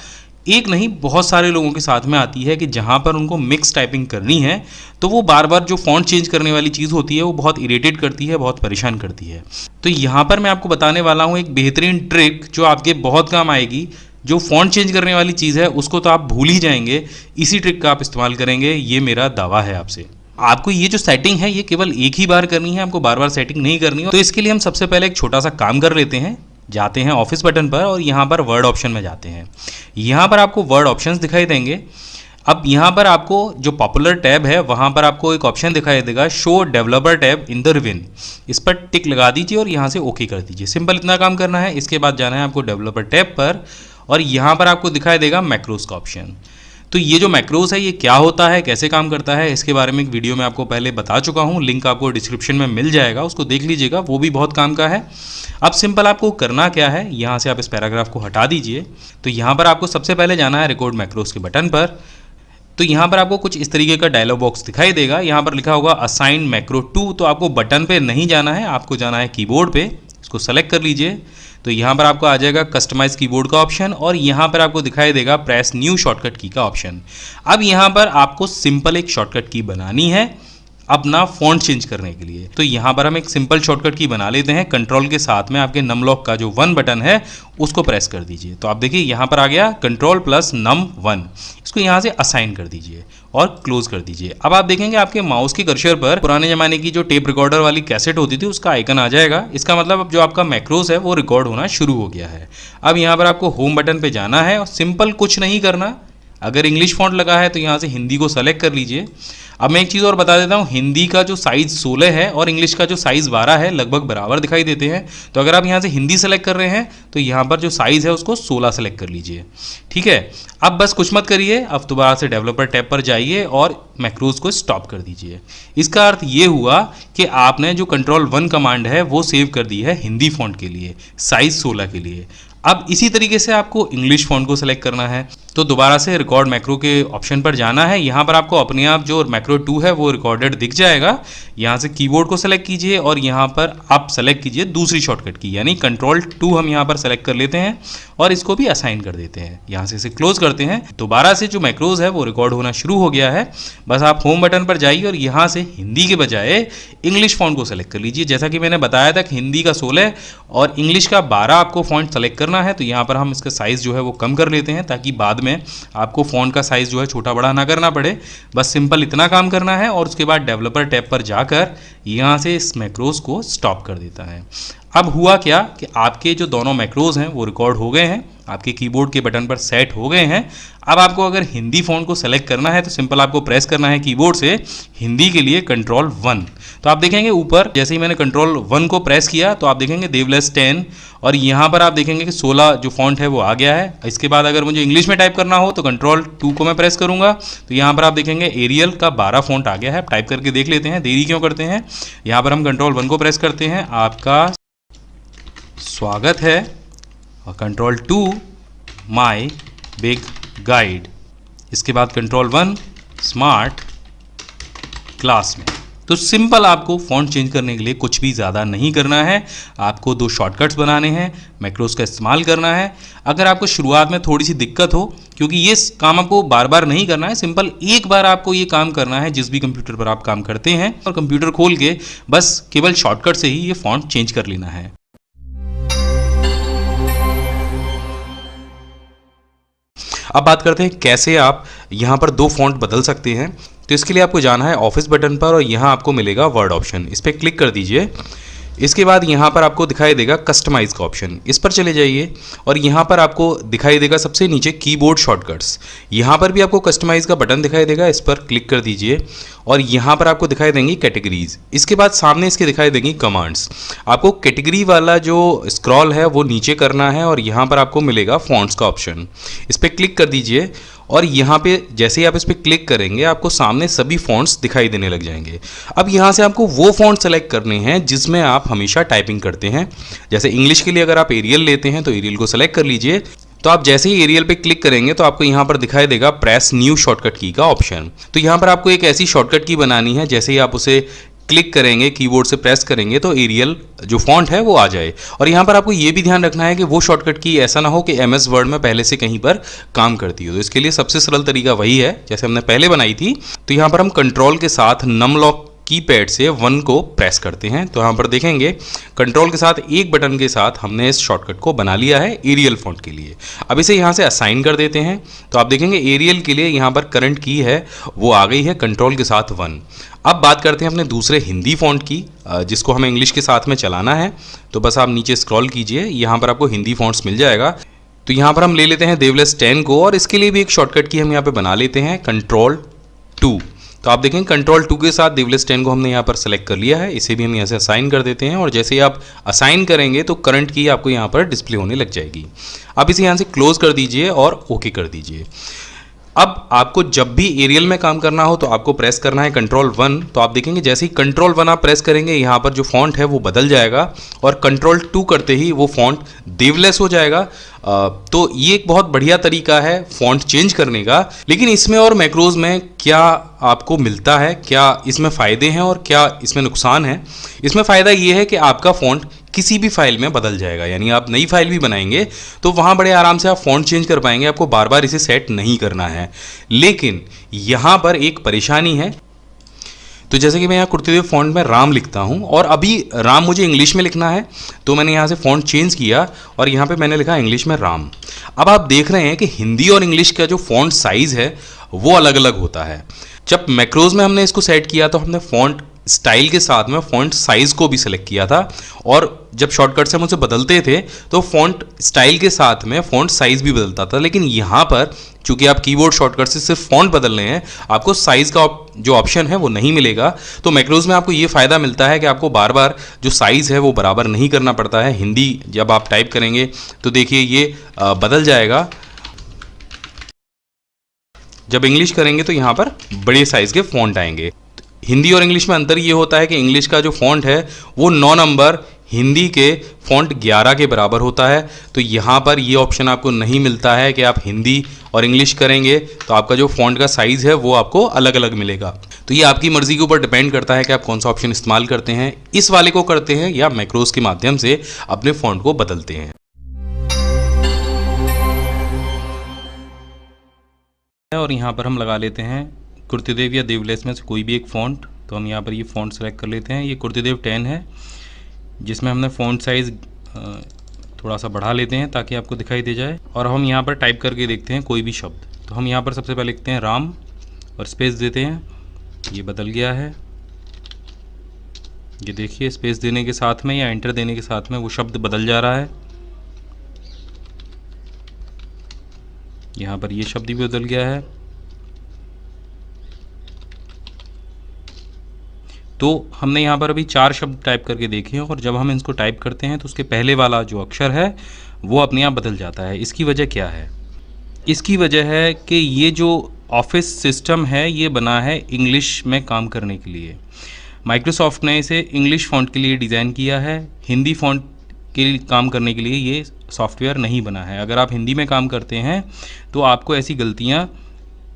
एक नहीं बहुत सारे लोगों के साथ में आती है कि जहाँ पर उनको मिक्स टाइपिंग करनी है तो वो बार बार जो फ़ॉन्ट चेंज करने वाली चीज़ होती है वो बहुत इरिटेट करती है, बहुत परेशान करती है। तो यहाँ पर मैं आपको बताने वाला हूँ एक बेहतरीन ट्रिक जो आपके बहुत काम आएगी। जो फ़ॉन्ट चेंज करने वाली चीज़ है उसको तो आप भूल ही जाएंगे, इसी ट्रिक का आप इस्तेमाल करेंगे, ये मेरा दावा है आपसे। आपको ये जो सेटिंग है ये केवल एक ही बार करनी है, आपको बार बार सेटिंग नहीं करनी है। तो इसके लिए हम सबसे पहले एक छोटा सा काम कर लेते हैं। जाते हैं ऑफिस बटन पर और यहाँ पर वर्ड ऑप्शन में जाते हैं। यहाँ पर आपको वर्ड ऑप्शंस दिखाई देंगे। अब यहाँ पर आपको जो पॉपुलर टैब है वहाँ पर आपको एक ऑप्शन दिखाई देगा show developer tab in the ribbon. इस पर टिक लगा दीजिए और यहाँ से ओके कर दीजिए। सिंपल इतना काम करना है। इसके बाद जाना है आपको डेवलपर टैब पर और यहाँ पर आपको दिखाई देगा मैक्रोस का ऑप्शन। तो ये जो मैक्रोस है ये क्या होता है, कैसे काम करता है, इसके बारे में एक वीडियो में आपको पहले बता चुका हूँ। लिंक आपको डिस्क्रिप्शन में मिल जाएगा, उसको देख लीजिएगा, वो भी बहुत काम का है। अब सिंपल आपको करना क्या है, यहाँ से आप इस पैराग्राफ को हटा दीजिए। तो यहाँ पर आपको सबसे पहले जाना है रिकॉर्ड मैक्रोस के बटन पर। तो यहाँ पर आपको कुछ इस तरीके का डायलॉग बॉक्स दिखाई देगा। यहाँ पर लिखा होगा असाइन मैक्रो टू। तो आपको बटन पे नहीं जाना है, आपको जाना है कीबोर्ड पे। इसको सेलेक्ट कर लीजिए। तो यहाँ पर आपको आ जाएगा कस्टमाइज कीबोर्ड का ऑप्शन और यहाँ पर आपको दिखाई देगा प्रेस न्यू शॉर्टकट की का ऑप्शन। अब यहाँ पर आपको सिंपल एक शॉर्टकट की बनानी है अपना फ़ॉन्ट चेंज करने के लिए। तो यहाँ पर हम एक सिंपल शॉर्टकट की बना लेते हैं। कंट्रोल के साथ में आपके नम लॉक का जो 1 बटन है उसको प्रेस कर दीजिए। तो आप देखिए यहाँ पर आ गया कंट्रोल प्लस नम 1। इसको यहाँ से असाइन कर दीजिए और क्लोज कर दीजिए। अब आप देखेंगे आपके माउस की कर्सर पर पुराने ज़माने की जो टेप रिकॉर्डर वाली कैसेट होती थी उसका आइकन आ जाएगा। इसका मतलब अब जो आपका मैक्रोस है वो रिकॉर्ड होना शुरू हो गया है। अब यहाँ पर आपको होम बटन पर जाना है और सिंपल कुछ नहीं करना। अगर इंग्लिश फॉन्ट लगा है तो यहाँ से हिंदी को सेलेक्ट कर लीजिए। अब मैं एक चीज़ और बता देता हूँ, हिंदी का जो साइज़ 16 है और इंग्लिश का जो साइज़ 12 है लगभग बराबर दिखाई देते हैं। तो अगर आप यहाँ से हिंदी सेलेक्ट कर रहे हैं तो यहाँ पर जो साइज़ है उसको 16 सेलेक्ट कर लीजिए। ठीक है। अब बस कुछ मत करिए, अब दोबारा से डेवलपर टैब पर जाइए और मैक्रोस को स्टॉप कर दीजिए। इसका अर्थ ये हुआ कि आपने जो कंट्रोल 1 कमांड है वो सेव कर दी है हिंदी फॉन्ट के लिए, साइज़ 16 के लिए। अब इसी तरीके से आपको इंग्लिश फॉन्ट को सेलेक्ट करना है। तो दोबारा से रिकॉर्ड मैक्रो के ऑप्शन पर जाना है। यहाँ पर आपको अपने आप जो मैक्रो 2 है वो रिकॉर्डेड दिख जाएगा। यहाँ से कीबोर्ड को सेलेक्ट कीजिए और यहाँ पर आप सेलेक्ट कीजिए दूसरी शॉर्टकट की, यानी कंट्रोल 2 हम यहाँ पर सेलेक्ट कर लेते हैं और इसको भी असाइन कर देते हैं। यहाँ से इसे क्लोज करते हैं। दोबारा से जो मैक्रोज है वो रिकॉर्ड होना शुरू हो गया है। बस आप होम बटन पर जाइए और यहाँ से हिंदी के बजाय इंग्लिश फॉन्ट को सेलेक्ट कर लीजिए। जैसा कि मैंने बताया था कि हिंदी का 16 और इंग्लिश का 12 आपको फॉन्ट सेलेक्ट करना है। तो यहाँ पर हम इसका साइज़ जो है वो कम कर लेते हैं ताकि बाद में आपको फ़ॉन्ट का साइज़ जो है छोटा बड़ा ना करना पड़े। बस सिंपल इतना काम करना है और उसके बाद डेवलपर टैब पर जाकर यहाँ से इस मैक्रोस को स्टॉप कर देता है। अब हुआ क्या कि आपके जो दोनों मैक्रोज हैं वो रिकॉर्ड हो गए हैं, आपके कीबोर्ड के बटन पर सेट हो गए हैं। अब आपको अगर हिंदी फ़ॉन्ट को सेलेक्ट करना है तो सिंपल आपको प्रेस करना है कीबोर्ड से हिंदी के लिए कंट्रोल 1। तो आप देखेंगे ऊपर जैसे ही मैंने कंट्रोल 1 को प्रेस किया तो आप देखेंगे देवलेस 10 और यहाँ पर आप देखेंगे कि 16 जो फॉन्ट है वो आ गया है। इसके बाद अगर मुझे इंग्लिश में टाइप करना हो तो कंट्रोल 2 को मैं प्रेस करूँगा तो यहाँ पर आप देखेंगे एरियल का 12 फॉन्ट आ गया है। टाइप करके देख लेते हैं, देरी क्यों करते हैं। यहाँ पर हम कंट्रोल 1 को प्रेस करते हैं, आपका स्वागत है, और कंट्रोल 2 माई बिग गाइड। इसके बाद कंट्रोल 1 स्मार्ट क्लास में। तो सिंपल आपको फ़ॉन्ट चेंज करने के लिए कुछ भी ज़्यादा नहीं करना है। आपको 2 शॉर्टकट्स बनाने हैं, मैक्रोस का इस्तेमाल करना है। अगर आपको शुरुआत में थोड़ी सी दिक्कत हो, क्योंकि ये काम आपको बार बार नहीं करना है, सिंपल एक बार आपको ये काम करना है जिस भी कंप्यूटर पर आप काम करते हैं, और कंप्यूटर खोल के बस केवल शॉर्टकट से ही ये फ़ॉन्ट चेंज कर लेना है। अब बात करते हैं कैसे आप यहाँ पर 2 फॉन्ट बदल सकते हैं। तो इसके लिए आपको जाना है ऑफिस बटन पर और यहाँ आपको मिलेगा वर्ड ऑप्शन, इस पर क्लिक कर दीजिए। इसके बाद यहाँ पर आपको दिखाई देगा कस्टमाइज़ का ऑप्शन, इस पर चले जाइए और यहाँ पर आपको दिखाई देगा सबसे नीचे कीबोर्ड शॉर्टकट्स। यहाँ पर भी आपको कस्टमाइज़ का बटन दिखाई देगा, इस पर क्लिक कर दीजिए और यहाँ पर आपको दिखाई देंगी कैटेगरीज। इसके बाद सामने इसके दिखाई देंगी कमांड्स। आपको कैटेगरी वाला जो स्क्रॉल है वो नीचे करना है और यहाँ पर आपको मिलेगा फॉन्ट्स का ऑप्शन, इस पर क्लिक कर दीजिए और यहाँ पे जैसे ही आप इस पर क्लिक करेंगे आपको सामने सभी फॉन्ट्स दिखाई देने लग जाएंगे। अब यहाँ से आपको वो फॉन्ट सेलेक्ट करने हैं जिसमें आप हमेशा टाइपिंग करते हैं। जैसे इंग्लिश के लिए अगर आप एरियल लेते हैं तो एरियल को सेलेक्ट कर लीजिए। तो आप जैसे ही एरियल पे क्लिक करेंगे तो आपको यहाँ पर दिखाई देगा प्रेस न्यू शॉर्टकट की का ऑप्शन। तो यहाँ पर आपको एक ऐसी शॉर्टकट की बनानी है, जैसे ही आप उसे क्लिक करेंगे, कीबोर्ड से प्रेस करेंगे तो एरियल जो फॉन्ट है वो आ जाए। और यहाँ पर आपको ये भी ध्यान रखना है कि वो शॉर्टकट की ऐसा ना हो कि एमएस वर्ड में पहले से कहीं पर काम करती हो। तो इसके लिए सबसे सरल तरीका वही है जैसे हमने पहले बनाई थी। तो यहाँ पर हम कंट्रोल के साथ नम लॉक कीपैड से 1 को प्रेस करते हैं। तो यहाँ पर देखेंगे कंट्रोल के साथ एक बटन के साथ हमने इस शॉर्टकट को बना लिया है एरियल फॉन्ट के लिए। अब इसे यहाँ से असाइन कर देते हैं। तो आप देखेंगे एरियल के लिए यहाँ पर करंट की है वो आ गई है कंट्रोल के साथ 1। अब बात करते हैं अपने दूसरे हिंदी फॉन्ट की, जिसको हमें इंग्लिश के साथ में चलाना है। तो बस आप नीचे स्क्रॉल कीजिए, यहाँ पर आपको हिंदी फॉन्ट्स मिल जाएगा। तो यहाँ पर हम ले लेते हैं देवलेस 10 को और इसके लिए भी एक शॉर्टकट की हम यहाँ पे बना लेते हैं कंट्रोल 2। तो आप देखें कंट्रोल 2 के साथ देवलेस 10 को हमने यहाँ पर सेलेक्ट कर लिया है। इसे भी हम यहाँ से असाइन कर देते हैं और जैसे ही आप असाइन करेंगे तो करंट की आपको यहाँ पर डिस्प्ले होने लग जाएगी। अब इसे यहाँ से क्लोज कर दीजिए और ओके कर दीजिए। अब आपको जब भी एरियल में काम करना हो तो आपको प्रेस करना है कंट्रोल 1। तो आप देखेंगे जैसे ही कंट्रोल 1 आप प्रेस करेंगे यहाँ पर जो फॉन्ट है वो बदल जाएगा और कंट्रोल 2 करते ही वो फॉन्ट देवलेस हो जाएगा। तो ये एक बहुत बढ़िया तरीका है फॉन्ट चेंज करने का। लेकिन इसमें और मैक्रोज में क्या आपको मिलता है, क्या इसमें फ़ायदे हैं और क्या इसमें नुकसान है? इसमें फ़ायदा ये है कि आपका फॉन्ट किसी भी फाइल में बदल जाएगा, यानी आप नई फाइल भी बनाएंगे तो वहाँ बड़े आराम से आप फॉन्ट चेंज कर पाएंगे, आपको बार बार इसे सेट नहीं करना है। लेकिन यहाँ पर एक परेशानी है। तो जैसे कि मैं यहाँ कुर्तेदेव फॉन्ट में राम लिखता हूँ और अभी राम मुझे इंग्लिश में लिखना है, तो मैंने यहाँ से फॉन्ट चेंज किया और यहाँ पे मैंने लिखा इंग्लिश में राम। अब आप देख रहे हैं कि हिंदी और इंग्लिश का जो फॉन्ट साइज़ है वो अलग अलग होता है। जब मैक्रोज में हमने इसको सेट किया तो हमने फॉन्ट स्टाइल के साथ में फॉन्ट साइज़ को भी सेलेक्ट किया था और जब शॉर्टकट से हम उसे बदलते थे तो फॉन्ट स्टाइल के साथ में फॉन्ट साइज़ भी बदलता था। लेकिन यहाँ पर चूंकि आप कीबोर्ड शॉर्टकट से सिर्फ फॉन्ट बदल रहे हैं, आपको साइज़ का जो ऑप्शन है वो नहीं मिलेगा। तो मैक्रोज में आपको ये फ़ायदा मिलता है कि आपको बार बार जो साइज़ है वो बराबर नहीं करना पड़ता है। हिंदी जब आप टाइप करेंगे तो देखिए ये बदल जाएगा, जब इंग्लिश करेंगे तो यहाँ पर बड़े साइज़ के फॉन्ट आएंगे। हिंदी और इंग्लिश में अंतर ये होता है कि इंग्लिश का जो फॉन्ट है वो 9 नंबर, हिंदी के फॉन्ट 11 के बराबर होता है। तो यहाँ पर ये ऑप्शन आपको नहीं मिलता है कि आप हिंदी और इंग्लिश करेंगे तो आपका जो फॉन्ट का साइज़ है वो आपको अलग अलग मिलेगा। तो ये आपकी मर्ज़ी के ऊपर डिपेंड करता है कि आप कौन सा ऑप्शन इस्तेमाल करते हैं, इस वाले को करते हैं या मैक्रोज के माध्यम से अपने फॉन्ट को बदलते हैं। और यहाँ पर हम लगा लेते हैं कुर्तेदेव या देवलेस में से कोई भी एक फ़ॉन्ट। तो हम यहाँ पर ये फ़ॉन्ट सेलेक्ट कर लेते हैं। ये कुर्तेदेव 10 है जिसमें हमने फ़ॉन्ट साइज़ थोड़ा सा बढ़ा लेते हैं ताकि आपको दिखाई दे जाए। और हम यहाँ पर टाइप करके देखते हैं कोई भी शब्द। तो हम यहाँ पर सबसे पहले लिखते हैं राम और स्पेस देते हैं, ये बदल गया है। ये देखिए स्पेस देने के साथ में या एंटर देने के साथ में वो शब्द बदल जा रहा है। यहाँ पर ये शब्द भी बदल गया है। तो हमने यहाँ पर अभी 4 शब्द टाइप करके देखे हैं और जब हम इसको टाइप करते हैं तो उसके पहले वाला जो अक्षर है वो अपने आप बदल जाता है। इसकी वजह क्या है? इसकी वजह है कि ये जो ऑफिस सिस्टम है ये बना है इंग्लिश में काम करने के लिए। माइक्रोसॉफ्ट ने इसे इंग्लिश फ़ॉन्ट के लिए डिज़ाइन किया है, हिंदी फ़ॉन्ट के लिए काम करने के लिए ये सॉफ्टवेयर नहीं बना है। अगर आप हिंदी में काम करते हैं तो आपको ऐसी गलतियाँ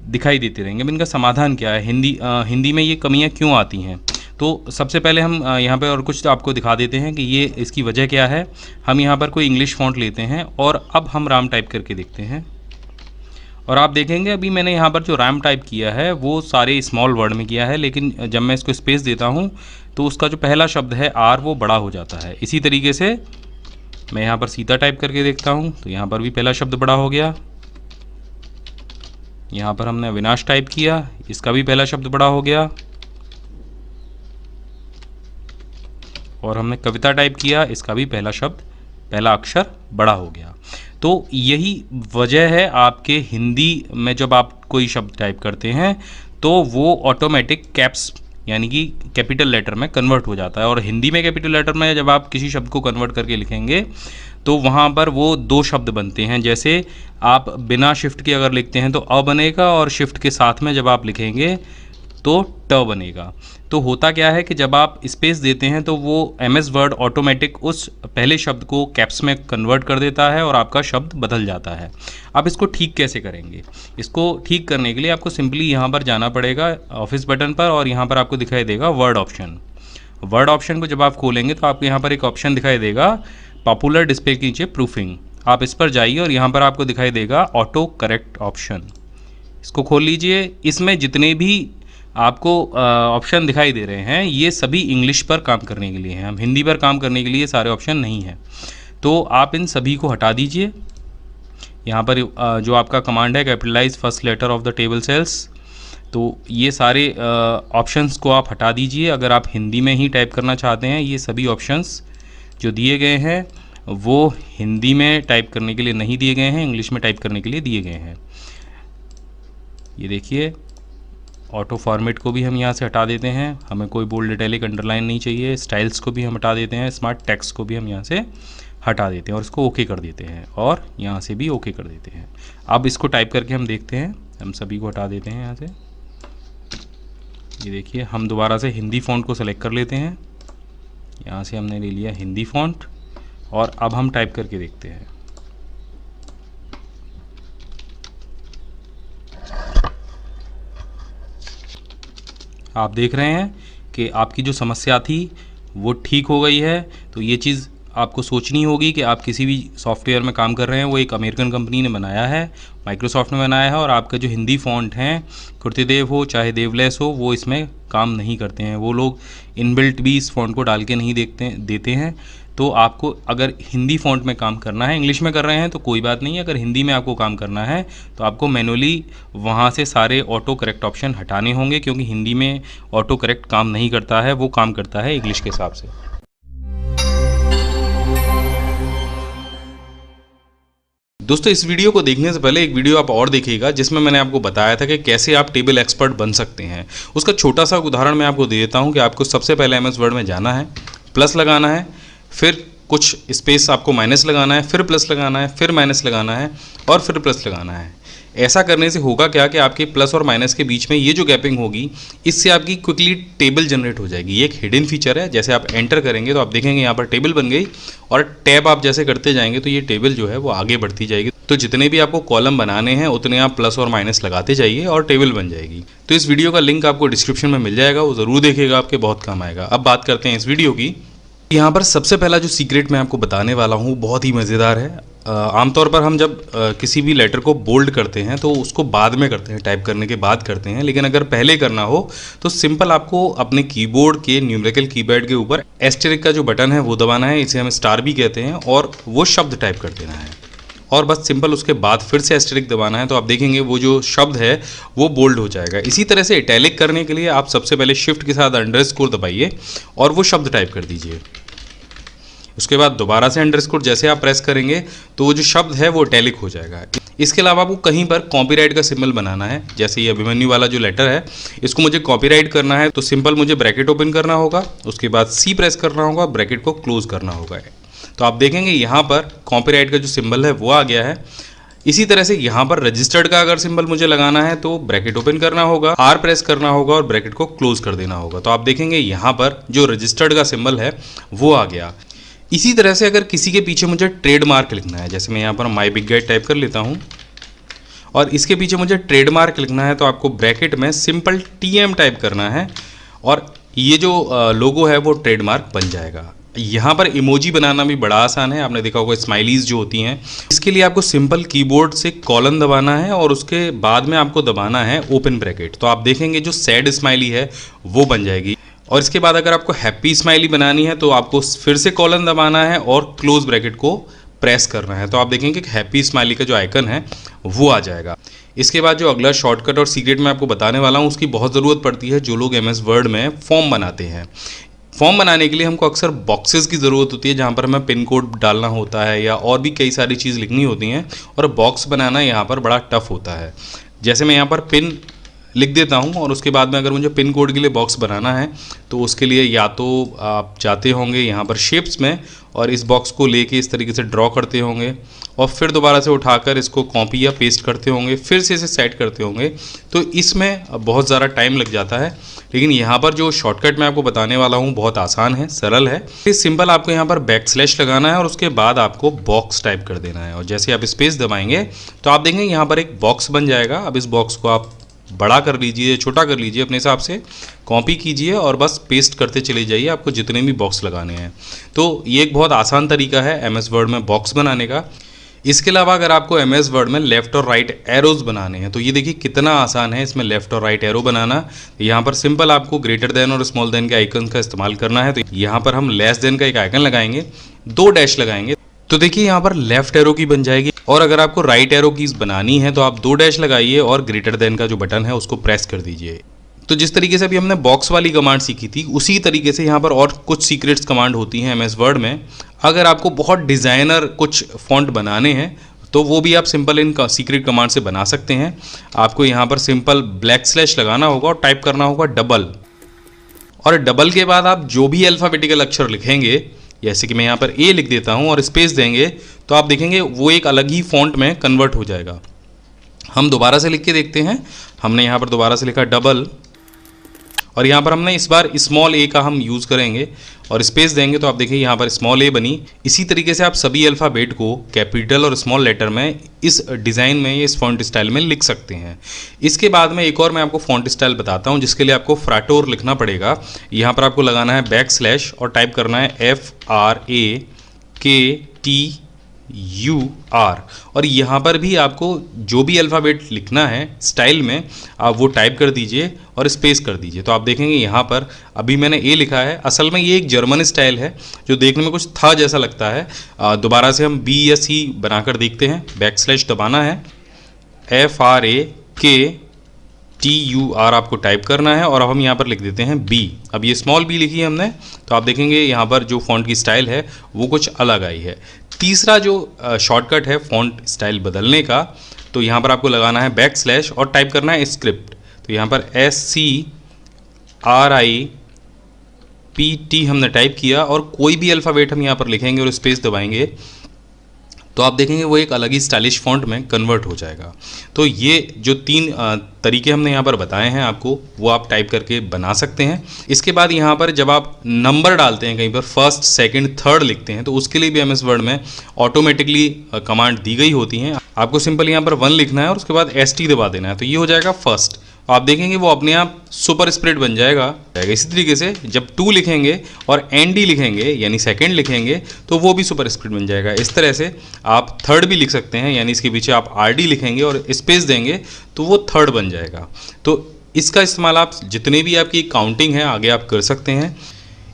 दिखाई देती रहेंगी। अब इनका समाधान क्या है? हिंदी में ये कमियाँ क्यों आती हैं? तो सबसे पहले हम यहाँ पे और कुछ आपको दिखा देते हैं कि ये इसकी वजह क्या है। हम यहाँ पर कोई इंग्लिश फ़ॉन्ट लेते हैं और अब हम राम टाइप करके देखते हैं और आप देखेंगे अभी मैंने यहाँ पर जो राम टाइप किया है वो सारे स्मॉल वर्ड में किया है, लेकिन जब मैं इसको स्पेस देता हूँ तो उसका जो पहला शब्द है आर वो बड़ा हो जाता है। इसी तरीके से मैं यहाँ पर सीता टाइप करके देखता हूँ तो यहाँ पर भी पहला शब्द बड़ा हो गया। यहाँ पर हमने अविनाश टाइप किया, इसका भी पहला शब्द बड़ा हो गया। और हमने कविता टाइप किया, इसका भी पहला अक्षर बड़ा हो गया। तो यही वजह है आपके हिंदी में जब आप कोई शब्द टाइप करते हैं तो वो ऑटोमेटिक कैप्स यानी कि कैपिटल लेटर में कन्वर्ट हो जाता है। और हिंदी में कैपिटल लेटर में जब आप किसी शब्द को कन्वर्ट करके लिखेंगे तो वहाँ पर वो दो शब्द बनते हैं। जैसे आप बिना शिफ्ट के अगर लिखते हैं तो अ बनेगा, और शिफ्ट के साथ में जब आप लिखेंगे तो ट बनेगा। तो होता क्या है कि जब आप स्पेस देते हैं तो वो MS वर्ड ऑटोमेटिक उस पहले शब्द को कैप्स में कन्वर्ट कर देता है और आपका शब्द बदल जाता है। अब इसको ठीक कैसे करेंगे? इसको ठीक करने के लिए आपको सिंपली यहाँ पर जाना पड़ेगा ऑफिस बटन पर, और यहाँ पर आपको दिखाई देगा वर्ड ऑप्शन। वर्ड ऑप्शन को जब आप खोलेंगे तो आपको यहाँ पर एक ऑप्शन दिखाई देगा पॉपुलर डिस्प्ले के नीचे प्रूफिंग। आप इस पर जाइए और यहाँ पर आपको दिखाई देगा ऑटो करेक्ट ऑप्शन। इसको खोल लीजिए। इसमें जितने भी आपको ऑप्शन दिखाई दे रहे हैं ये सभी इंग्लिश पर काम करने के लिए हैं। हम हिंदी पर काम करने के लिए सारे ऑप्शन नहीं हैं। तो आप इन सभी को हटा दीजिए। यहाँ पर जो आपका कमांड है capitalise first letter of the table cells, तो ये सारे ऑप्शंस को आप हटा दीजिए। अगर आप हिंदी में ही टाइप करना चाहते हैं, ये सभी ऑप्शंस जो दिए गए हैं वो हिंदी में टाइप करने के लिए नहीं दिए गए हैं, इंग्लिश में टाइप करने के लिए दिए गए हैं। ये देखिए, ऑटो फॉर्मेट को भी हम यहाँ से हटा देते हैं, हमें कोई बोल्ड इटैलिक अंडरलाइन नहीं चाहिए। स्टाइल्स को भी हम हटा देते हैं, स्मार्ट टेक्स्ट को भी हम यहाँ से हटा देते हैं और इसको ओके कर देते हैं, और यहाँ से भी ओके कर देते हैं। अब इसको टाइप करके हम देखते हैं। हम सभी को हटा देते हैं यहाँ से। ये देखिए, हम दोबारा से हिंदी फ़ॉन्ट को सेलेक्ट कर लेते हैं। यहाँ से हमने ले लिया हिंदी फ़ॉन्ट, और अब हम टाइप करके देखते हैं। आप देख रहे हैं कि आपकी जो समस्या थी वो ठीक हो गई है। तो ये चीज़ आपको सोचनी होगी कि आप किसी भी सॉफ्टवेयर में काम कर रहे हैं, वो एक अमेरिकन कंपनी ने बनाया है, माइक्रोसॉफ्ट ने बनाया है, और आपका जो हिंदी फ़ॉन्ट हैं, कुर्तेदेव हो चाहे देवलेस हो, वो इसमें काम नहीं करते हैं। वो लोग इनबिल्ट भी इस फ़ॉन्ट को डाल के नहीं देते हैं। तो आपको अगर हिंदी फ़ॉन्ट में काम करना है, इंग्लिश में कर रहे हैं तो कोई बात नहीं है, अगर हिंदी में आपको काम करना है तो आपको मैनुअली वहाँ से सारे ऑटो करेक्ट ऑप्शन हटाने होंगे, क्योंकि हिंदी में ऑटो करेक्ट काम नहीं करता है, वो काम करता है इंग्लिश के हिसाब से। दोस्तों, इस वीडियो को देखने से पहले एक वीडियो आप और देखिएगा जिसमें मैंने आपको बताया था कि कैसे आप टेबल एक्सपर्ट बन सकते हैं। उसका छोटा सा उदाहरण मैं आपको दे देता हूं कि आपको सबसे पहले MS वर्ड में जाना है, प्लस लगाना है, फिर कुछ स्पेस आपको माइनस लगाना है, फिर प्लस लगाना है, फिर माइनस लगाना है, और फिर प्लस लगाना है। ऐसा करने से होगा क्या कि आपके प्लस और माइनस के बीच में ये जो गैपिंग होगी, इससे आपकी क्विकली टेबल जनरेट हो जाएगी। ये एक हिडन फीचर है। जैसे आप एंटर करेंगे तो आप देखेंगे यहाँ पर टेबल बन गई, और टैब आप जैसे करते जाएंगे तो ये टेबल जो है वो आगे बढ़ती जाएगी। तो जितने भी आपको कॉलम बनाने हैं उतने आप प्लस और माइनस लगाते जाइए और टेबल बन जाएगी। तो इस वीडियो का लिंक आपको डिस्क्रिप्शन में मिल जाएगा, वो ज़रूर देखिएगा, आपके बहुत काम आएगा। अब बात करते हैं इस वीडियो की। यहाँ पर सबसे पहला जो सीक्रेट मैं आपको बताने वाला हूँ बहुत ही मज़ेदार है। आमतौर पर हम जब किसी भी लेटर को बोल्ड करते हैं तो उसको बाद में करते हैं, टाइप करने के बाद करते हैं, लेकिन अगर पहले करना हो तो सिंपल आपको अपने कीबोर्ड के न्यूमेरिकल कीपैड के ऊपर एस्टेरिक का जो बटन है वो दबाना है, इसे हम स्टार भी कहते हैं, और वो शब्द टाइप कर देना है, और बस सिंपल उसके बाद फिर से एस्टेरिक दबाना है। तो आप देखेंगे वो जो शब्द है वो बोल्ड हो जाएगा। इसी तरह से इटैलिक करने के लिए आप सबसे पहले शिफ्ट के साथ अंडरस्कोर दबाइए और वो शब्द टाइप कर दीजिए। उसके बाद दोबारा से अंडरस्कोर जैसे आप प्रेस करेंगे तो वो जो शब्द है वो इटैलिक हो जाएगा। इसके अलावा आपको कहीं पर कॉपीराइट का सिंबल बनाना है। जैसे ये अभिमन्यु वाला जो लेटर है, इसको मुझे कॉपीराइट करना है तो सिंपल मुझे ब्रैकेट ओपन करना होगा, उसके बाद C प्रेस करना होगा, ब्रैकेट को क्लोज करना होगा। तो आप देखेंगे यहाँ पर कॉपीराइट का जो सिंबल है वो आ गया है। इसी तरह से यहाँ पर रजिस्टर्ड का अगर सिंबल मुझे लगाना है तो ब्रैकेट ओपन करना होगा, R प्रेस करना होगा और ब्रैकेट को क्लोज कर देना होगा। तो आप देखेंगे यहाँ पर जो रजिस्टर्ड का सिंबल है वो आ गया। इसी तरह से अगर किसी के पीछे मुझे ट्रेडमार्क लिखना है, जैसे मैं यहाँ पर माई बिग गाइड टाइप कर लेता हूँ और इसके पीछे मुझे ट्रेडमार्क लिखना है, तो आपको ब्रैकेट में सिंपल TM टाइप करना है और ये जो लोगो है वो ट्रेडमार्क बन जाएगा। यहाँ पर इमोजी बनाना भी बड़ा आसान है। आपने देखा होगा स्माइलीज जो होती हैं, इसके लिए आपको सिंपल कीबोर्ड से कॉलन दबाना है और उसके बाद में आपको दबाना है ओपन ब्रैकेट। तो आप देखेंगे जो सैड स्माइली है वो बन जाएगी। और इसके बाद अगर आपको हैप्पी स्माइली बनानी है तो आपको फिर से कॉलन दबाना है और क्लोज ब्रैकेट को प्रेस करना है। तो आप देखेंगे कि हैप्पी स्माइली का जो आइकन है वो आ जाएगा। इसके बाद जो अगला शॉर्टकट और सीक्रेट मैं आपको बताने वाला हूँ उसकी बहुत ज़रूरत पड़ती है जो लोग MS वर्ड में फॉर्म बनाते हैं। फॉर्म बनाने के लिए हमको अक्सर बॉक्सेस की ज़रूरत होती है जहाँ पर हमें पिन कोड डालना होता है या और भी कई सारी चीज़ लिखनी होती हैं, और बॉक्स बनाना यहाँ पर बड़ा टफ होता है। जैसे मैं यहाँ पर पिन लिख देता हूँ और उसके बाद में अगर मुझे पिन कोड के लिए बॉक्स बनाना है तो उसके लिए या तो आप जाते होंगे यहाँ पर शेप्स में और इस बॉक्स को लेके इस तरीके से ड्रॉ करते होंगे और फिर दोबारा से उठाकर इसको कॉपी या पेस्ट करते होंगे, फिर से इसे सेट करते होंगे। तो इसमें बहुत ज़्यादा टाइम लग जाता है, लेकिन यहाँ पर जो शॉर्टकट मैं आपको बताने वाला हूँ बहुत आसान है, सरल है। सिंपल आपको यहाँ पर बैकस्लैश लगाना है और उसके बाद आपको बॉक्स टाइप कर देना है और जैसे आप स्पेस दबाएंगे तो आप देखेंगे यहाँ पर एक बॉक्स बन जाएगा। अब इस बॉक्स को आप बड़ा कर लीजिए, छोटा कर लीजिए, अपने हिसाब से कॉपी कीजिए और बस पेस्ट करते चले जाइए आपको जितने भी बॉक्स लगाने हैं। तो ये एक बहुत आसान तरीका है एमएस वर्ड में बॉक्स बनाने का। इसके अलावा अगर आपको एमएस वर्ड में लेफ़्ट और राइट एरोज बनाने हैं तो ये देखिए कितना आसान है इसमें लेफ़्ट और राइट एरो बनाना। यहाँ पर सिंपल आपको ग्रेटर देन और स्मॉल देन के आइकन का इस्तेमाल करना है। तो यहाँ पर हम लेस देन का एक आइकन लगाएंगे, 2 डैश लगाएंगे तो देखिए यहाँ पर लेफ्ट एरो की बन जाएगी। और अगर आपको राइट एरो कीज बनानी है तो आप 2 डैश लगाइए और ग्रेटर देन का जो बटन है उसको प्रेस कर दीजिए। तो जिस तरीके से अभी हमने बॉक्स वाली कमांड सीखी थी उसी तरीके से यहाँ पर और कुछ सीक्रेट्स कमांड होती हैं एमएस वर्ड में। अगर आपको बहुत डिज़ाइनर कुछ फॉन्ट बनाने हैं तो वो भी आप सिंपल इन सीक्रेट कमांड से बना सकते हैं। आपको यहाँ पर सिंपल / लगाना होगा और टाइप करना होगा डबल, और डबल के बाद आप जो भी अल्फ़ाबेटिकल अक्षर लिखेंगे, जैसे कि मैं यहाँ पर ए लिख देता हूँ और स्पेस देंगे तो आप देखेंगे वो एक अलग ही फॉन्ट में कन्वर्ट हो जाएगा। हम दोबारा से लिख के देखते हैं। हमने यहाँ पर दोबारा से लिखा डबल और यहाँ पर हमने इस बार स्मॉल ए का हम यूज़ करेंगे और स्पेस देंगे तो आप देखिए यहाँ पर स्मॉल ए बनी। इसी तरीके से आप सभी अल्फ़ाबेट को कैपिटल और स्मॉल लेटर में इस डिज़ाइन में, इस फॉन्ट स्टाइल में लिख सकते हैं। इसके बाद में एक और मैं आपको फॉन्ट स्टाइल बताता हूँ जिसके लिए आपको फ्राटोर लिखना पड़ेगा। यहाँ पर आपको लगाना है बैकस्लैश और टाइप करना है FRAKTUR और यहाँ पर भी आपको जो भी अल्फ़ाबेट लिखना है स्टाइल में आप वो टाइप कर दीजिए और स्पेस कर दीजिए। तो आप देखेंगे यहाँ पर अभी मैंने ए लिखा है। असल में ये एक जर्मन स्टाइल है जो देखने में कुछ था जैसा लगता है। दोबारा से हम बी या सी बनाकर देखते हैं। बैकस्लैश दबाना है, FRAKTUR आपको टाइप करना है और अब हम यहाँ पर लिख देते हैं बी। अब ये स्मॉल बी लिखी है हमने तो आप देखेंगे यहाँ पर जो फॉन्ट की स्टाइल है वो कुछ अलग आई है। तीसरा जो शॉर्टकट है फॉन्ट स्टाइल बदलने का, तो यहाँ पर आपको लगाना है बैकस्लैश और टाइप करना है स्क्रिप्ट। तो यहाँ पर SCRIPT हमने टाइप किया और कोई भी अल्फ़ाबेट हम यहाँ पर लिखेंगे और स्पेस दबाएंगे तो आप देखेंगे वो एक अलग ही स्टाइलिश फॉन्ट में कन्वर्ट हो जाएगा। तो ये जो 3 तरीके हमने यहाँ पर बताए हैं आपको, वो आप टाइप करके बना सकते हैं। इसके बाद यहाँ पर जब आप नंबर डालते हैं, कहीं पर फर्स्ट, सेकंड, थर्ड लिखते हैं तो उसके लिए भी एमएस वर्ड में ऑटोमेटिकली कमांड दी गई होती हैं। आपको सिंपल यहाँ पर 1 लिखना है और उसके बाद ST दबा देना है तो ये हो जाएगा फर्स्ट। आप देखेंगे वो अपने आप सुपर स्प्रेड बन जाएगा। इसी तरीके से जब 2 लिखेंगे और ND लिखेंगे यानी सेकंड लिखेंगे तो वो भी सुपर स्प्रेड बन जाएगा। इस तरह से आप थर्ड भी लिख सकते हैं, यानी इसके पीछे आप RD लिखेंगे और स्पेस देंगे तो वो थर्ड बन जाएगा। तो इसका इस्तेमाल आप जितने भी आपकी काउंटिंग है आगे आप कर सकते हैं।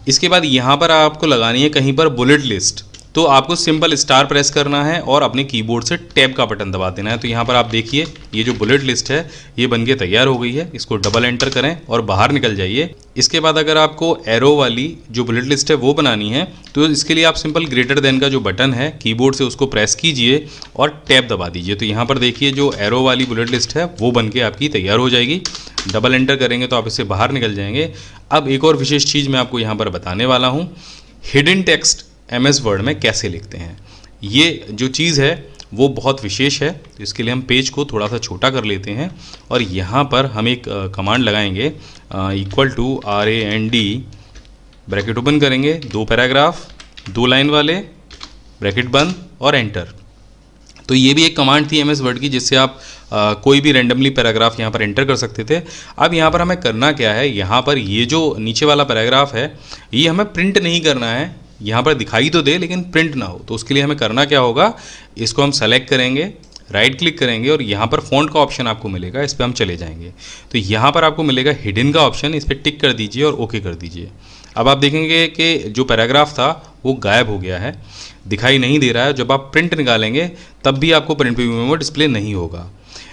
इसके बाद यहाँ पर आपको लगानी है कहीं पर बुलेट लिस्ट, तो आपको सिंपल स्टार प्रेस करना है और अपने कीबोर्ड से टैब का बटन दबा देना है। तो यहाँ पर आप देखिए ये जो बुलेट लिस्ट है ये बनके तैयार हो गई है। इसको डबल एंटर करें और बाहर निकल जाइए। इसके बाद अगर आपको एरो वाली जो बुलेट लिस्ट है वो बनानी है तो इसके लिए आप सिंपल ग्रेटर देन का जो बटन है कीबोर्ड से उसको प्रेस कीजिए और टैब दबा दीजिए। तो यहाँ पर देखिए जो एरो वाली बुलेट लिस्ट है वो बनके आपकी तैयार हो जाएगी। डबल एंटर करेंगे तो आप इससे बाहर निकल जाएंगे। अब एक और विशेष चीज़ मैं आपको यहाँ पर बताने वाला हूँ, हिडन टेक्स्ट एमएस वर्ड में कैसे लिखते हैं। ये जो चीज़ है वो बहुत विशेष है। तो इसके लिए हम पेज को थोड़ा सा छोटा कर लेते हैं और यहाँ पर हम एक कमांड लगाएंगे =RAND ब्रैकेट ओपन करेंगे, 2 पैराग्राफ 2 लाइन वाले ब्रैकेट बंद और एंटर। तो ये भी एक कमांड थी एमएस वर्ड की जिससे आप कोई भी रैंडमली पैराग्राफ यहाँ पर एंटर कर सकते थे। अब यहाँ पर हमें करना क्या है, यहाँ पर ये जो नीचे वाला पैराग्राफ है ये हमें प्रिंट नहीं करना है, यहाँ पर दिखाई तो दे लेकिन प्रिंट ना हो। तो उसके लिए हमें करना क्या होगा, इसको हम सेलेक्ट करेंगे, राइट क्लिक करेंगे और यहाँ पर फ़ॉन्ट का ऑप्शन आपको मिलेगा, इस पर हम चले जाएंगे। तो यहाँ पर आपको मिलेगा हिडन का ऑप्शन, इस पर टिक कर दीजिए और ओके कर दीजिए। अब आप देखेंगे कि जो पैराग्राफ था वो गायब हो गया है, दिखाई नहीं दे रहा है। जब आप प्रिंट निकालेंगे तब भी आपको प्रिंट प्रीव्यू में डिस्प्ले नहीं होगा।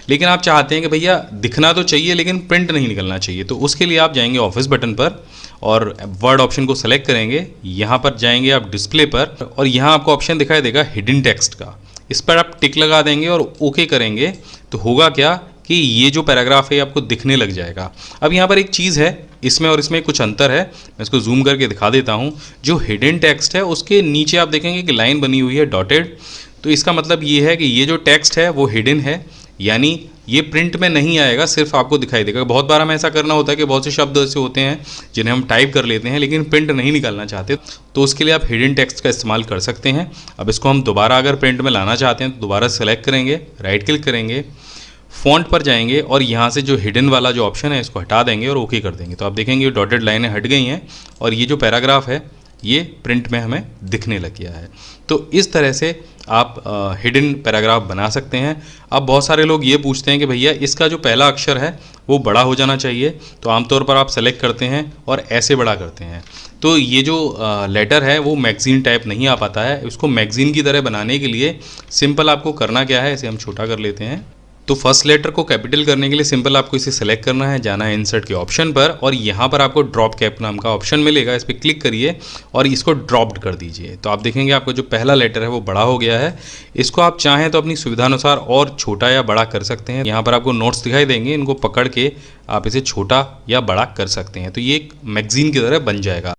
लेकिन आप चाहते हैं कि भैया दिखना तो चाहिए लेकिन प्रिंट नहीं निकलना चाहिए, तो उसके लिए आप जाएंगे ऑफिस बटन पर और वर्ड ऑप्शन को सेलेक्ट करेंगे। यहाँ पर जाएंगे आप डिस्प्ले पर और यहाँ आपको ऑप्शन दिखाई देगा हिडन टेक्स्ट का, इस पर आप टिक लगा देंगे और ओके करेंगे। तो होगा क्या कि ये जो पैराग्राफ है ये आपको दिखने लग जाएगा। अब यहाँ पर एक चीज़ है, इसमें और इसमें कुछ अंतर है, मैं इसको जूम करके दिखा देता हूँ। जो हिडन टेक्स्ट है उसके नीचे आप देखेंगे कि लाइन बनी हुई है डॉटेड, तो इसका मतलब ये है कि ये जो टेक्स्ट है वो हिडन है, यानी ये प्रिंट में नहीं आएगा, सिर्फ आपको दिखाई देगा। बहुत बार हमें ऐसा करना होता है कि बहुत से शब्द ऐसे होते हैं जिन्हें हम टाइप कर लेते हैं लेकिन प्रिंट नहीं निकालना चाहते, तो उसके लिए आप हिडन टेक्स्ट का इस्तेमाल कर सकते हैं। अब इसको हम दोबारा अगर प्रिंट में लाना चाहते हैं तो दोबारा सेलेक्ट करेंगे, राइट क्लिक करेंगे, फ़ॉन्ट पर जाएंगे और यहाँ से जो हिडन वाला जो ऑप्शन है इसको हटा देंगे और ओके कर देंगे। तो आप देखेंगे ये डॉटेड लाइनें हट गई हैं और ये जो पैराग्राफ है ये प्रिंट में हमें दिखने लग गया है। तो इस तरह से आप हिडन पैराग्राफ बना सकते हैं। अब बहुत सारे लोग ये पूछते हैं कि भैया इसका जो पहला अक्षर है वो बड़ा हो जाना चाहिए, तो आमतौर पर आप सेलेक्ट करते हैं और ऐसे बड़ा करते हैं। तो ये जो लेटर है वो मैगज़ीन टाइप नहीं आ पाता है। उसको मैगज़ीन की तरह बनाने के लिए सिंपल आपको करना क्या है, इसे हम छोटा कर लेते हैं। तो फर्स्ट लेटर को कैपिटल करने के लिए सिंपल आपको इसे सेलेक्ट करना है, जाना है इंसर्ट के ऑप्शन पर और यहाँ पर आपको ड्रॉप कैप नाम का ऑप्शन मिलेगा, इस पर क्लिक करिए और इसको ड्रॉप्ड कर दीजिए। तो आप देखेंगे आपका जो पहला लेटर है वो बड़ा हो गया है। इसको आप चाहें तो अपनी सुविधानुसार और छोटा या बड़ा कर सकते हैं। यहाँ पर आपको नोट्स दिखाई देंगे, इनको पकड़ के आप इसे छोटा या बड़ा कर सकते हैं, तो ये एक मैगज़ीन की तरह बन जाएगा।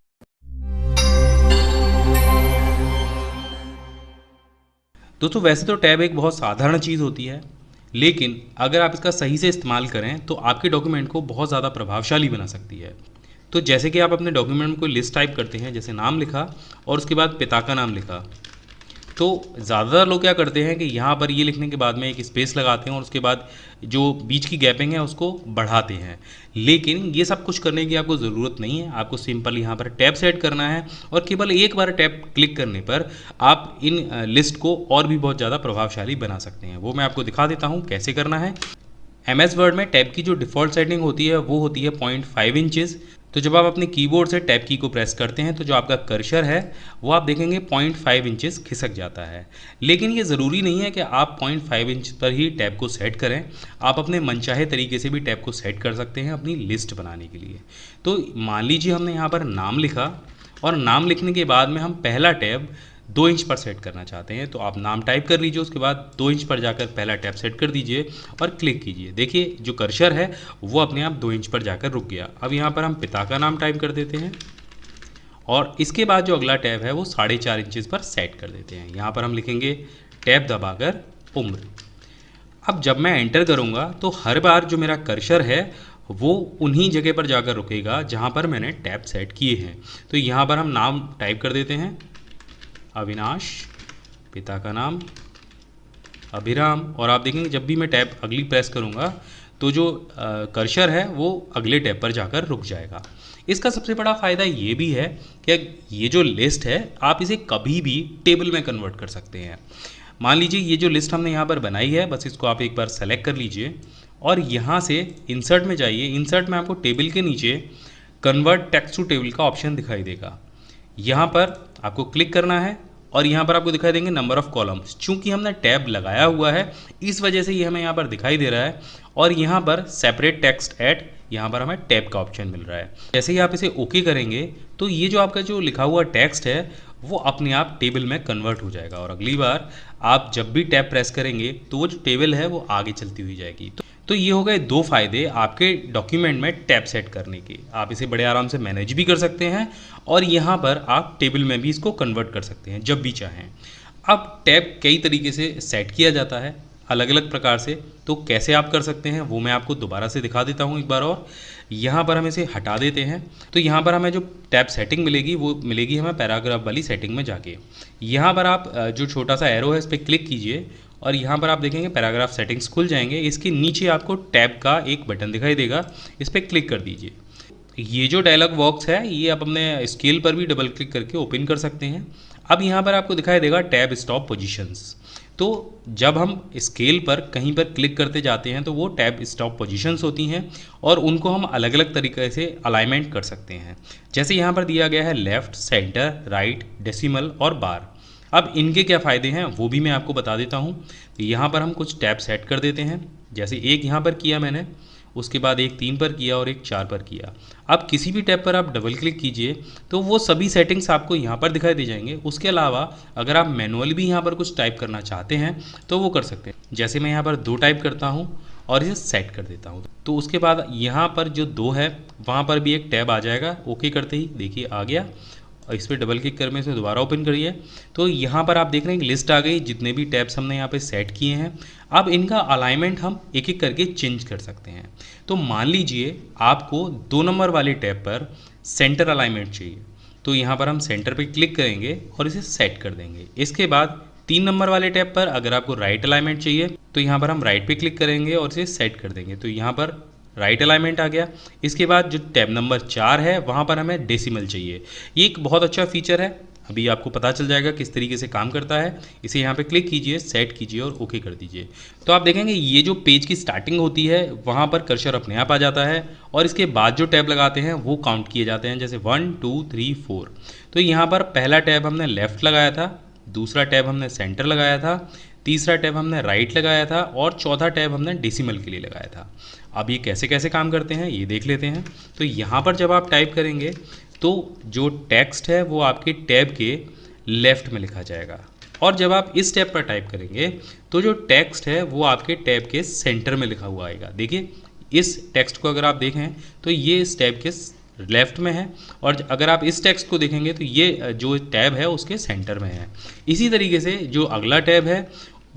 दोस्तों वैसे तो टैब एक बहुत साधारण चीज़ होती है, लेकिन अगर आप इसका सही से इस्तेमाल करें तो आपके डॉक्यूमेंट को बहुत ज़्यादा प्रभावशाली बना सकती है। तो जैसे कि आप अपने डॉक्यूमेंट में कोई लिस्ट टाइप करते हैं, जैसे नाम लिखा और उसके बाद पिता का नाम लिखा, तो ज़्यादातर लोग क्या करते हैं कि यहाँ पर ये लिखने के बाद में एक स्पेस लगाते हैं और उसके बाद जो बीच की गैपिंग है उसको बढ़ाते हैं। लेकिन ये सब कुछ करने की आपको ज़रूरत नहीं है। आपको सिंपल यहाँ पर टैब सेट करना है और केवल एक बार टैब क्लिक करने पर आप इन लिस्ट को और भी बहुत ज़्यादा प्रभावशाली बना सकते हैं। वो मैं आपको दिखा देता हूँ कैसे करना है। MS वर्ड में टैब की जो डिफ़ॉल्ट सेटिंग होती है वो होती है 0.5 इंचज़। तो जब आप अपने कीबोर्ड से टैब की को प्रेस करते हैं तो जो आपका कर्सर है वो आप देखेंगे 0.5 इंचज़ खिसक जाता है। लेकिन ये ज़रूरी नहीं है कि आप 0.5 इंच पर ही टैब को सेट करें, आप अपने मनचाहे तरीके से भी टैब को सेट कर सकते हैं अपनी लिस्ट बनाने के लिए। तो मान लीजिए हमने यहाँ पर नाम लिखा और नाम लिखने के बाद में हम पहला टैब 2 इंच पर सेट करना चाहते हैं, तो आप नाम टाइप कर लीजिए, उसके बाद 2 इंच पर जाकर पहला टैब सेट कर दीजिए और क्लिक कीजिए। देखिए जो कर्सर है वो अपने आप 2 इंच पर जाकर रुक गया। अब यहाँ पर हम पिता का नाम टाइप कर देते हैं और इसके बाद जो अगला टैब है वो 4.5 इंचज़ पर सेट कर देते हैं। यहाँ पर हम लिखेंगे टैब दबाकर उम्र। अब जब मैं एंटर करूँगा तो हर बार जो मेरा कर्सर है वो उन्हीं जगह पर जाकर रुकेगा जहाँ पर मैंने टैब सेट किए हैं। तो यहाँ पर हम नाम टाइप कर देते हैं अविनाश, पिता का नाम अभिराम, और आप देखेंगे जब भी मैं टैब अगली प्रेस करूँगा तो जो कर्सर है वो अगले टैब पर जाकर रुक जाएगा। इसका सबसे बड़ा फ़ायदा ये भी है कि ये जो लिस्ट है आप इसे कभी भी टेबल में कन्वर्ट कर सकते हैं। मान लीजिए ये जो लिस्ट हमने यहाँ पर बनाई है, बस इसको आप एक बार सेलेक्ट कर लीजिए और यहाँ से इंसर्ट में जाइए। इंसर्ट में आपको टेबल के नीचे कन्वर्ट टेक्स्ट टू टेबल का ऑप्शन दिखाई देगा। यहाँ पर आपको क्लिक करना है और यहाँ पर आपको दिखाई देंगे नंबर ऑफ़ कॉलम्स। चूँकि हमने टैब लगाया हुआ है इस वजह से ये हमें यहाँ पर दिखाई दे रहा है और यहाँ पर सेपरेट टेक्स्ट ऐड, यहाँ पर हमें टैब का ऑप्शन मिल रहा है। जैसे ही आप इसे ओके करेंगे तो ये जो आपका जो लिखा हुआ टेक्स्ट है वो अपने आप टेबल में कन्वर्ट हो जाएगा और अगली बार आप जब भी टैब प्रेस करेंगे तो वो जो टेबल है वो आगे चलती हुई जाएगी। तो ये हो गए 2 फ़ायदे आपके डॉक्यूमेंट में टैब सेट करने के। आप इसे बड़े आराम से मैनेज भी कर सकते हैं और यहाँ पर आप टेबल में भी इसको कन्वर्ट कर सकते हैं जब भी चाहें। अब टैब कई तरीके से सेट किया जाता है अलग अलग प्रकार से, तो कैसे आप कर सकते हैं वो मैं आपको दोबारा से दिखा देता हूँ एक बार और। यहाँ पर हम इसे हटा देते हैं तो यहाँ पर हमें जो टैब सेटिंग मिलेगी वो मिलेगी हमें पैराग्राफ वाली सेटिंग में जाके। यहाँ पर आप जो छोटा सा एरो है इस पर क्लिक कीजिए और यहाँ पर आप देखेंगे पैराग्राफ सेटिंग्स खुल जाएंगे। इसके नीचे आपको टैब का एक बटन दिखाई देगा, इस पर क्लिक कर दीजिए। ये जो डायलॉग बॉक्स है ये आप अपने स्केल पर भी डबल क्लिक करके ओपन कर सकते हैं। अब यहाँ पर आपको दिखाई देगा टैब स्टॉप पोजीशंस। तो जब हम स्केल पर कहीं पर क्लिक करते जाते हैं तो वो टैब स्टॉप पोजीशंस होती हैं और उनको हम अलग अलग तरीके से अलाइनमेंट कर सकते हैं। जैसे यहाँ पर दिया गया है लेफ़्ट, सेंटर, राइट, डेसिमल और बार। अब इनके क्या फ़ायदे हैं वो भी मैं आपको बता देता हूँ। यहाँ पर हम कुछ टैब सेट कर देते हैं, जैसे एक यहाँ पर किया मैंने, उसके बाद एक 3 पर किया और एक 4 पर किया। अब किसी भी टैब पर आप डबल क्लिक कीजिए तो वो सभी सेटिंग्स आपको यहाँ पर दिखाई दे जाएंगे। उसके अलावा अगर आप मैनुअली भी यहाँ पर कुछ टाइप करना चाहते हैं तो वो कर सकते हैं। जैसे मैं यहाँ पर 2 टाइप करता हूँ और इसे सेट कर देता हूँ। तो उसके बाद यहाँ पर जो 2 है वहाँ पर भी एक टैब आ जाएगा। ओके करते ही देखिए आ गया, और इस पर डबल क्लिक कर में इसे दोबारा ओपन करिए तो यहाँ पर आप देख रहे हैं कि लिस्ट आ गई जितने भी टैब्स हमने यहाँ पे सेट किए हैं। अब इनका अलाइनमेंट हम एक एक करके चेंज कर सकते हैं। तो मान लीजिए आपको 2 नंबर वाले टैब पर सेंटर अलाइनमेंट चाहिए, तो यहाँ पर हम सेंटर पे क्लिक करेंगे और इसे सेट कर देंगे। इसके बाद 3 नंबर वाले टैब पर अगर आपको राइट अलाइनमेंट चाहिए तो यहाँ पर हम राइट पे क्लिक करेंगे और इसे सेट कर देंगे, तो यहाँ पर राइट अलाइनमेंट आ गया। इसके बाद जो टैब नंबर 4 है वहाँ पर हमें डेसिमल चाहिए। ये एक बहुत अच्छा फीचर है, अभी आपको पता चल जाएगा किस तरीके से काम करता है। इसे यहाँ पे क्लिक कीजिए, सेट कीजिए और ओके कर दीजिए। तो आप देखेंगे ये जो पेज की स्टार्टिंग होती है वहाँ पर कर्सर अपने आप आ जाता है और इसके बाद जो टैब लगाते हैं वो काउंट किए जाते हैं, जैसे 1 2 3 4। तो यहाँ पर पहला टैब हमने लेफ़्ट लगाया था, दूसरा टैब हमने सेंटर लगाया था, तीसरा टैब हमने राइट लगाया था और चौथा टैब हमने डेसिमल के लिए लगाया था। अब ये कैसे कैसे काम करते हैं ये देख लेते हैं। तो यहाँ पर जब आप टाइप करेंगे तो जो टेक्स्ट है वो आपके टैब के लेफ़्ट में लिखा जाएगा, और जब आप इस टैब पर टाइप करेंगे तो जो टेक्स्ट है वो आपके टैब के सेंटर में लिखा हुआ आएगा। देखिए इस टेक्स्ट को अगर आप देखें तो ये इस टैब के लेफ़्ट में है, और अगर आप इस टेक्स्ट को देखेंगे तो ये जो टैब है उसके सेंटर में है। इसी तरीके से जो अगला टैब है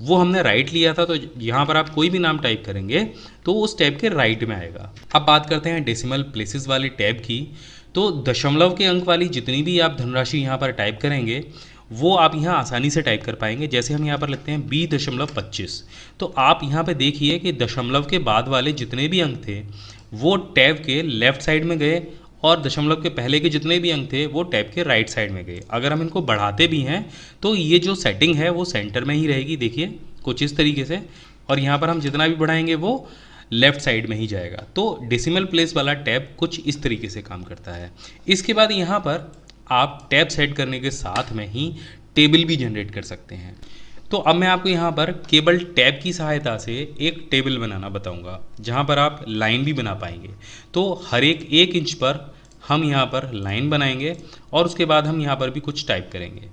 वो हमने राइट लिया था, तो यहाँ पर आप कोई भी नाम टाइप करेंगे तो उस टैब के राइट में आएगा। अब बात करते हैं डेसिमल प्लेसेस वाली टैब की। तो दशमलव के अंक वाली जितनी भी आप धनराशि यहाँ पर टाइप करेंगे वो आप यहाँ आसानी से टाइप कर पाएंगे। जैसे हम यहाँ पर लिखते हैं 20.25, तो आप यहाँ पे देखिए कि दशमलव के बाद वाले जितने भी अंक थे वो टैब के लेफ़्ट साइड में गए और दशमलव के पहले के जितने भी अंक थे वो टैब के राइट साइड में गए। अगर हम इनको बढ़ाते भी हैं तो ये जो सेटिंग है वो सेंटर में ही रहेगी, देखिए कुछ इस तरीके से, और यहाँ पर हम जितना भी बढ़ाएंगे वो लेफ़्ट साइड में ही जाएगा। तो डेसिमल प्लेस वाला टैब कुछ इस तरीके से काम करता है। इसके बाद यहाँ पर आप टैब सेट करने के साथ में ही टेबल भी जनरेट कर सकते हैं। तो अब मैं आपको यहाँ पर केवल टैब की सहायता से एक टेबल बनाना बताऊँगा जहाँ पर आप लाइन भी बना पाएंगे। तो हर एक 1 इंच पर हम यहाँ पर लाइन बनाएंगे और उसके बाद हम यहाँ पर भी कुछ टाइप करेंगे।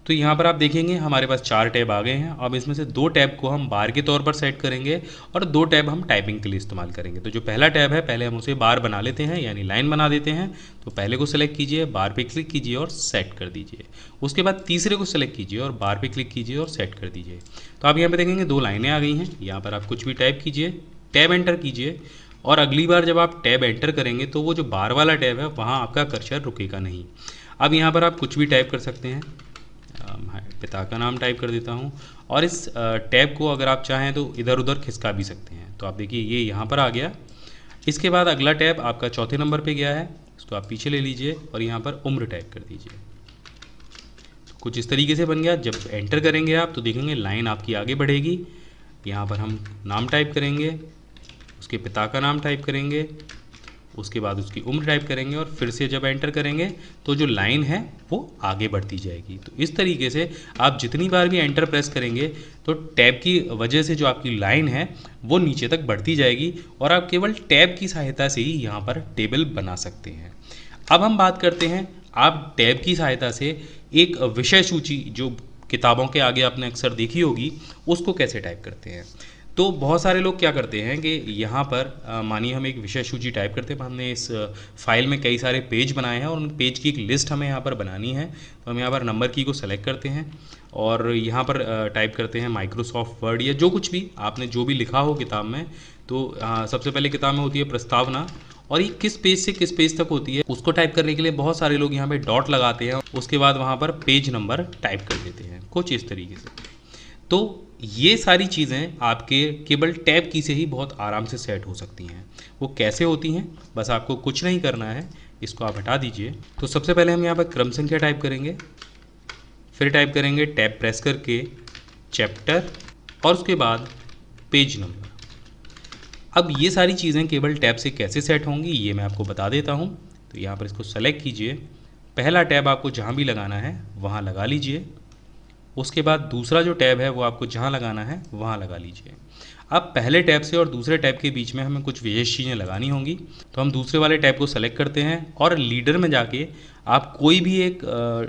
तो यहाँ पर आप देखेंगे हमारे पास 4 टैब आ गए हैं। अब इसमें से 2 टैब को हम बार के तौर पर सेट करेंगे और 2 टैब हम टाइपिंग के लिए इस्तेमाल करेंगे। तो जो पहला टैब है पहले हम उसे बार बना लेते हैं, यानी लाइन बना देते हैं। तो पहले को सिलेक्ट कीजिए, बार पे क्लिक कीजिए और सेट कर दीजिए। उसके बाद तीसरे को सिलेक्ट कीजिए और बार पे क्लिक कीजिए और सेट कर दीजिए। तो आप यहाँ पर देखेंगे 2 लाइनें आ गई हैं। यहाँ पर आप कुछ भी टाइप कीजिए, टैब एंटर कीजिए, और अगली बार जब आप टैब एंटर करेंगे तो वो जो बार वाला टैब है वहाँ आपका कर्सर रुकेगा नहीं। अब यहाँ पर आप कुछ भी टाइप कर सकते हैं, पिता का नाम टाइप कर देता हूँ, और इस टैब को अगर आप चाहें तो इधर उधर खिसका भी सकते हैं। तो आप देखिए ये यहाँ पर आ गया। इसके बाद अगला टैब आपका चौथे नंबर पे गया है, इसको आप पीछे ले लीजिए और यहाँ पर उम्र टाइप कर दीजिए। कुछ इस तरीके से बन गया। जब एंटर करेंगे आप तो देखेंगे लाइन आपकी आगे बढ़ेगी। यहाँ पर हम नाम टाइप करेंगे, उसके पिता का नाम टाइप करेंगे, उसके बाद उसकी उम्र टाइप करेंगे और फिर से जब एंटर करेंगे तो जो लाइन है वो आगे बढ़ती जाएगी। तो इस तरीके से आप जितनी बार भी एंटर प्रेस करेंगे तो टैब की वजह से जो आपकी लाइन है वो नीचे तक बढ़ती जाएगी और आप केवल टैब की सहायता से ही यहाँ पर टेबल बना सकते हैं। अब हम बात करते हैं आप टैब की सहायता से एक विषय सूची जो किताबों के आगे आपने अक्सर देखी होगी उसको कैसे टाइप करते हैं। तो बहुत सारे लोग क्या करते हैं कि यहाँ पर मानिए हम एक विषय सूची टाइप करते हैं, हमने इस फाइल में कई सारे पेज बनाए हैं और उन पेज की एक लिस्ट हमें यहाँ पर बनानी है। तो हम यहाँ पर नंबर की को सेलेक्ट करते हैं और यहाँ पर टाइप करते हैं माइक्रोसॉफ्ट वर्ड या जो कुछ भी आपने जो भी लिखा हो किताब में। तो सबसे पहले किताब में होती है प्रस्तावना, और ये किस पेज से किस पेज तक होती है उसको टाइप करने के लिए बहुत सारे लोग यहाँ पे डॉट लगाते हैं, उसके बाद वहाँ पर पेज नंबर टाइप कर देते हैं कुछ इस तरीके से। तो ये सारी चीज़ें आपके केवल टैब की से ही बहुत आराम से सेट हो सकती हैं। वो कैसे होती हैं, बस आपको कुछ नहीं करना है, इसको आप हटा दीजिए। तो सबसे पहले हम यहाँ पर क्रम संख्या टाइप करेंगे, फिर टाइप करेंगे टैब प्रेस करके चैप्टर और उसके बाद पेज नंबर। अब ये सारी चीज़ें केवल टैब से कैसे सेट होंगी ये मैं आपको बता देता हूँ। तो यहाँ पर इसको सेलेक्ट कीजिए, पहला टैब आपको जहाँ भी लगाना है वहाँ लगा लीजिए, उसके बाद दूसरा जो टैब है वो आपको जहाँ लगाना है वहाँ लगा लीजिए। अब पहले टैब से और दूसरे टैब के बीच में हमें कुछ विशेष चीज़ें लगानी होंगी, तो हम दूसरे वाले टैब को सेलेक्ट करते हैं और लीडर में जाके आप कोई भी एक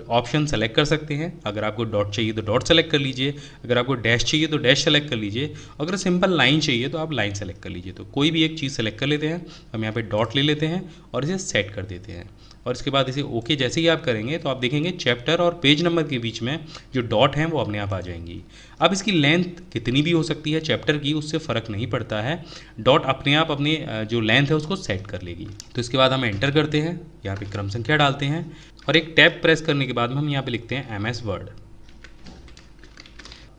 ऑप्शन सेलेक्ट कर सकते हैं। अगर आपको डॉट चाहिए तो डॉट सेलेक्ट कर लीजिए, अगर आपको डैश चाहिए तो डैश सेलेक्ट कर लीजिए, अगर सिंपल लाइन चाहिए तो आप लाइन सेलेक्ट कर लीजिए। तो कोई भी एक चीज़ सेलेक्ट कर लेते हैं, हम यहाँ पे डॉट ले लेते हैं और इसे सेट कर देते हैं। और इसके बाद इसे ओके जैसे ही आप करेंगे तो आप देखेंगे चैप्टर और पेज नंबर के बीच में जो डॉट हैं वो अपने आप आ जाएंगी। अब इसकी लेंथ कितनी भी हो सकती है चैप्टर की, उससे फ़र्क नहीं पड़ता है, डॉट अपने आप अपनी जो लेंथ है उसको सेट कर लेगी। तो इसके बाद हम एंटर करते हैं, यहाँ पे क्रम संख्या डालते हैं और एक टैब प्रेस करने के बाद में हम यहाँ पे लिखते हैं MS वर्ड।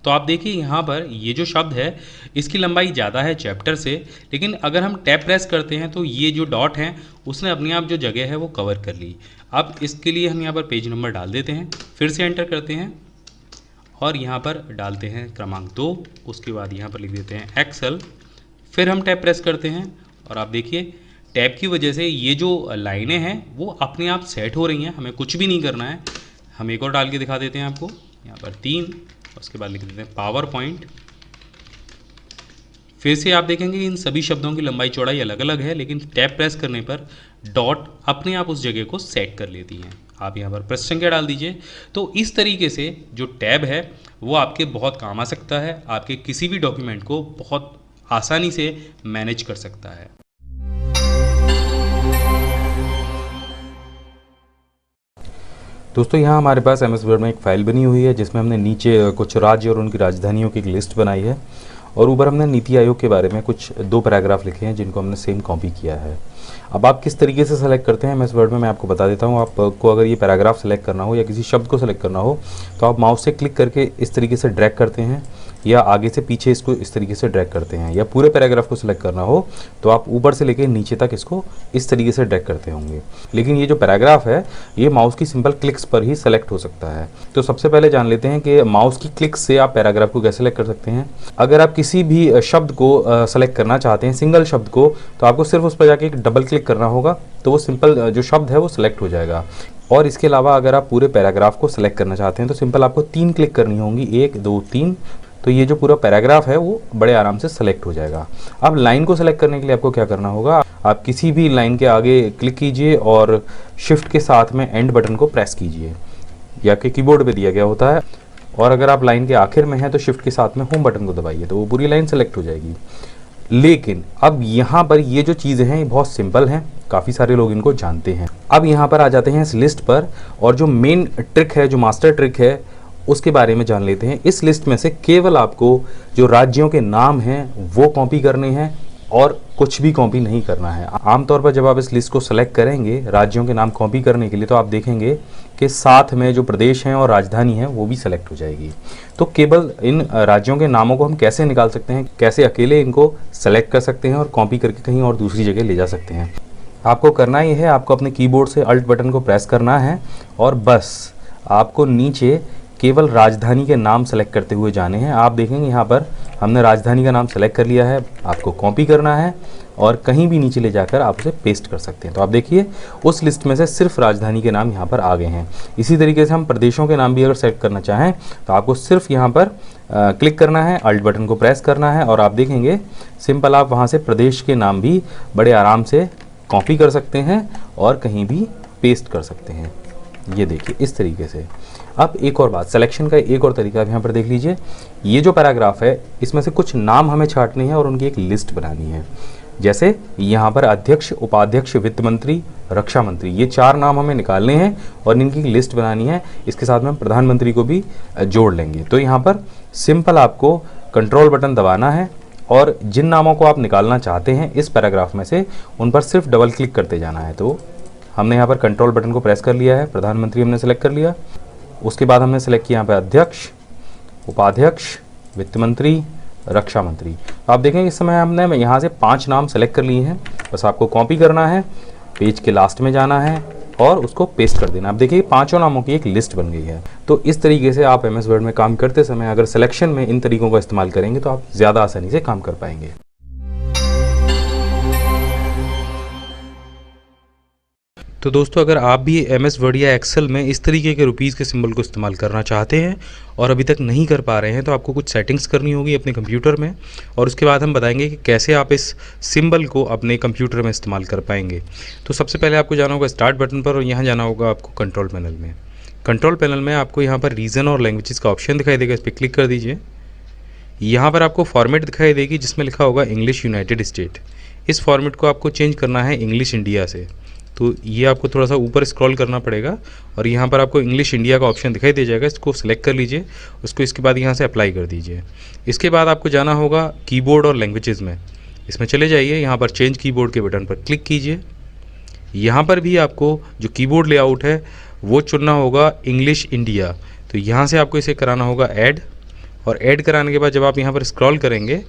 तो आप देखिए यहाँ पर ये जो शब्द है इसकी लंबाई ज़्यादा है चैप्टर से, लेकिन अगर हम टैब प्रेस करते हैं तो ये जो डॉट हैं उसने अपने आप जो जगह है वो कवर कर ली। अब इसके लिए हम यहाँ पर पेज नंबर डाल देते हैं, फिर से एंटर करते हैं और यहाँ पर डालते हैं क्रमांक 2, उसके बाद यहाँ पर लिख देते हैं एक्सेल, फिर हम टैब प्रेस करते हैं और आप देखिए टैब की वजह से ये जो लाइनें हैं वो अपने आप सेट हो रही हैं, हमें कुछ भी नहीं करना है। हम एक और डाल के दिखा देते हैं आपको, यहाँ पर 3, उसके बाद लिख देते हैं पावर पॉइंट। फिर से आप देखेंगे इन सभी शब्दों की लंबाई चौड़ाई अलग अलग है, लेकिन टैब प्रेस करने पर डॉट अपने आप उस जगह को सेट कर लेती हैं। आप यहाँ पर प्रश्न संख्या डाल दीजिए। तो इस तरीके से जो टैब है वो आपके बहुत काम आ सकता है, आपके किसी भी डॉक्यूमेंट को बहुत आसानी से मैनेज कर सकता है। दोस्तों यहाँ हमारे पास MS वर्ड में एक फ़ाइल बनी हुई है जिसमें हमने नीचे कुछ राज्य और उनकी राजधानियों की एक लिस्ट बनाई है और ऊपर हमने नीति आयोग के बारे में कुछ 2 पैराग्राफ लिखे हैं जिनको हमने सेम कॉपी किया है। अब आप किस तरीके से सेलेक्ट करते हैं MS वर्ड में मैं आपको बता देता हूँ। आपको अगर ये पैराग्राफ सेलेक्ट करना हो या किसी शब्द को सेलेक्ट करना हो तो आप माउस से क्लिक करके इस तरीके से ड्रैग करते हैं या आगे से पीछे इसको इस तरीके से ड्रैग करते हैं, या पूरे पैराग्राफ को सिलेक्ट करना हो तो आप ऊपर से लेकर नीचे तक इसको इस तरीके से ड्रैग करते होंगे। लेकिन ये जो पैराग्राफ है ये माउस की सिंपल क्लिक्स पर ही सेलेक्ट हो सकता है। तो सबसे पहले जान लेते हैं कि माउस की क्लिक्स से आप पैराग्राफ को कैसे सेलेक्ट कर सकते हैं। अगर आप किसी भी शब्द को सेलेक्ट करना चाहते हैं, सिंगल शब्द को, तो आपको सिर्फ उस पर जाके एक डबल क्लिक करना होगा तो वो सिंपल जो शब्द है वो सिलेक्ट हो जाएगा। और इसके अलावा अगर आप पूरे पैराग्राफ को सेलेक्ट करना चाहते हैं तो सिंपल आपको 3 क्लिक करनी होंगी, 1 2 3, तो ये जो पूरा पैराग्राफ है वो बड़े आराम से सेलेक्ट हो जाएगा। अब लाइन को सेलेक्ट करने के लिए आपको क्या करना होगा, आप किसी भी लाइन के आगे क्लिक कीजिए और शिफ्ट के साथ में एंड बटन को प्रेस कीजिए, ये आपके कीबोर्ड पे दिया गया होता है। और अगर आप लाइन के आखिर में हैं तो शिफ्ट के साथ में होम बटन को दबाइए तो वो पूरी लाइन सेलेक्ट हो जाएगी। लेकिन अब यहाँ पर ये जो चीज़ें हैं ये बहुत सिंपल हैं, काफ़ी सारे लोग इनको जानते हैं। अब यहाँ पर आ जाते हैं इस लिस्ट पर और जो मेन ट्रिक है, जो मास्टर ट्रिक है, उसके बारे में जान लेते हैं। इस लिस्ट में से केवल आपको जो राज्यों के नाम हैं वो कॉपी करने हैं और कुछ भी कॉपी नहीं करना है। आमतौर पर जब आप इस लिस्ट को सेलेक्ट करेंगे राज्यों के नाम कॉपी करने के लिए तो आप देखेंगे कि साथ में जो प्रदेश हैं और राजधानी है वो भी सेलेक्ट हो जाएगी। तो केवल इन राज्यों के नामों को हम कैसे निकाल सकते हैं, कैसे अकेले इनको सेलेक्ट कर सकते हैं और कॉपी करके कहीं और दूसरी जगह ले जा सकते हैं। आपको करना ही है, आपको अपने कीबोर्ड से अल्ट बटन को प्रेस करना है और बस आपको नीचे केवल राजधानी के नाम सेलेक्ट करते हुए जाने हैं। आप देखेंगे यहाँ पर हमने राजधानी का नाम सेलेक्ट कर लिया है, आपको कॉपी करना है और कहीं भी नीचे ले जाकर आप उसे पेस्ट कर सकते हैं। तो आप देखिए उस लिस्ट में से सिर्फ राजधानी के नाम यहाँ पर आ गए हैं। इसी तरीके से हम प्रदेशों के नाम भी अगर सेलेक्ट करना चाहें तो आपको सिर्फ यहाँ पर क्लिक करना है, अल्ट बटन को प्रेस करना है और आप देखेंगे सिंपल आप वहाँ से प्रदेश के नाम भी बड़े आराम से कॉपी कर सकते हैं और कहीं भी पेस्ट कर सकते हैं। ये देखिए इस तरीके से। अब एक और बात, सिलेक्शन का एक और तरीका यहाँ पर देख लीजिए। ये जो पैराग्राफ है इसमें से कुछ नाम हमें छांटने हैं और उनकी एक लिस्ट बनानी है। जैसे यहाँ पर अध्यक्ष, उपाध्यक्ष, वित्त मंत्री, रक्षा मंत्री, ये 4 नाम हमें निकालने हैं और इनकी लिस्ट बनानी है। इसके साथ में हम प्रधानमंत्री को भी जोड़ लेंगे। तो यहाँ पर सिंपल आपको कंट्रोल बटन दबाना है और जिन नामों को आप निकालना चाहते हैं इस पैराग्राफ में से उन पर सिर्फ डबल क्लिक करते जाना है। तो हमने यहाँ पर कंट्रोल बटन को प्रेस कर लिया है, प्रधानमंत्री हमने सेलेक्ट कर लिया। उसके बाद हमने सेलेक्ट किया यहाँ पर अध्यक्ष, उपाध्यक्ष, वित्त मंत्री, रक्षा मंत्री। तो आप देखेंगे इस समय हमने यहाँ से 5 नाम सेलेक्ट कर लिए हैं। बस आपको कॉपी करना है, पेज के लास्ट में जाना है और उसको पेस्ट कर देना। आप देखिए 5 नामों की एक लिस्ट बन गई है। तो इस तरीके से आप MS वर्ड में काम करते समय अगर सिलेक्शन में इन तरीकों का इस्तेमाल करेंगे तो आप ज़्यादा आसानी से काम कर पाएंगे। तो दोस्तों, अगर आप भी MS वर्ड या एक्सेल में इस तरीके के रुपीज़ के सिंबल को इस्तेमाल करना चाहते हैं और अभी तक नहीं कर पा रहे हैं, तो आपको कुछ सेटिंग्स करनी होगी अपने कंप्यूटर में, और उसके बाद हम बताएंगे कि कैसे आप इस सिंबल को अपने कंप्यूटर में इस्तेमाल कर पाएंगे। तो सबसे पहले आपको जाना होगा स्टार्ट बटन पर और यहाँ जाना होगा आपको कंट्रोल पैनल में। कंट्रोल पैनल में आपको यहाँ पर रीजन और लैंग्वेजेस का ऑप्शन दिखाई देगा, इस पर क्लिक कर दीजिए। यहाँ पर आपको फॉर्मेट दिखाई देगी जिसमें लिखा होगा इंग्लिश यूनाइटेड स्टेट। इस फॉर्मेट को आपको चेंज करना है इंग्लिश इंडिया से, तो ये आपको थोड़ा सा ऊपर स्क्रॉल करना पड़ेगा और यहाँ पर आपको इंग्लिश इंडिया का ऑप्शन दिखाई दे जाएगा, इसको सेलेक्ट कर लीजिए, उसको इसके बाद यहाँ से अप्लाई कर दीजिए। इसके बाद आपको जाना होगा कीबोर्ड और लैंग्वेजेस में, इसमें चले जाइए, यहाँ पर चेंज कीबोर्ड के बटन पर क्लिक कीजिए। यहाँ पर भी आपको जो कीबोर्ड लेआउट है वो चुनना होगा इंग्लिश इंडिया, तो यहाँ से आपको इसे कराना होगा ऐड, और ऐड कराने के बाद जब आप यहाँ पर स्क्रॉल करेंगे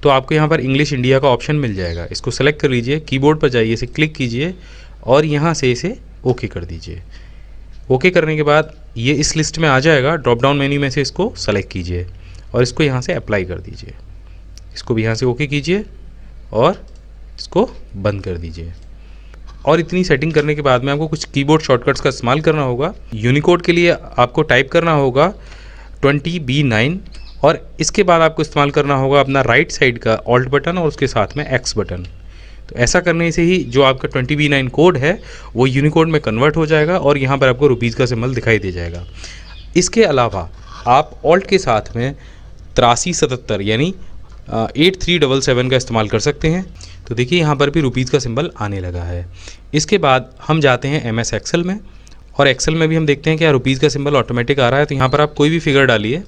तो आपको यहाँ पर इंग्लिश इंडिया का ऑप्शन मिल जाएगा, इसको सेलेक्ट कर लीजिए, कीबोर्ड पर जाइए, इसे क्लिक कीजिए और यहाँ से इसे ओके कर दीजिए। ओके करने के बाद ये इस लिस्ट में आ जाएगा, ड्रॉप डाउन मेन्यू में से इसको सेलेक्ट कीजिए और इसको यहाँ से अप्लाई कर दीजिए। इसको भी यहाँ से ओके कीजिए और इसको बंद कर दीजिए। और इतनी सेटिंग करने के बाद में आपको कुछ कीबोर्ड शॉर्टकट्स का इस्तेमाल करना होगा। यूनिकोड के लिए आपको टाइप करना होगा 20B9 और इसके बाद आपको इस्तेमाल करना होगा अपना राइट साइड का ऑल्ट बटन और उसके साथ में X बटन। तो ऐसा करने से ही जो आपका 20B9 कोड है वो यूनिकोड में कन्वर्ट हो जाएगा और यहाँ पर आपको रुपीज़ का सिंबल दिखाई दे जाएगा। इसके अलावा आप ऑल्ट के साथ में 8377 यानी 8377 का इस्तेमाल कर सकते हैं। तो देखिए यहाँ पर भी रुपीज़ का सिंबल आने लगा है। इसके बाद हम जाते हैं MS एक्सेल में, और एक्सेल में भी हम देखते हैं कि रुपीज़ का सिंबल ऑटोमेटिक आ रहा है। तो यहाँ पर आप कोई भी फिगर डालिए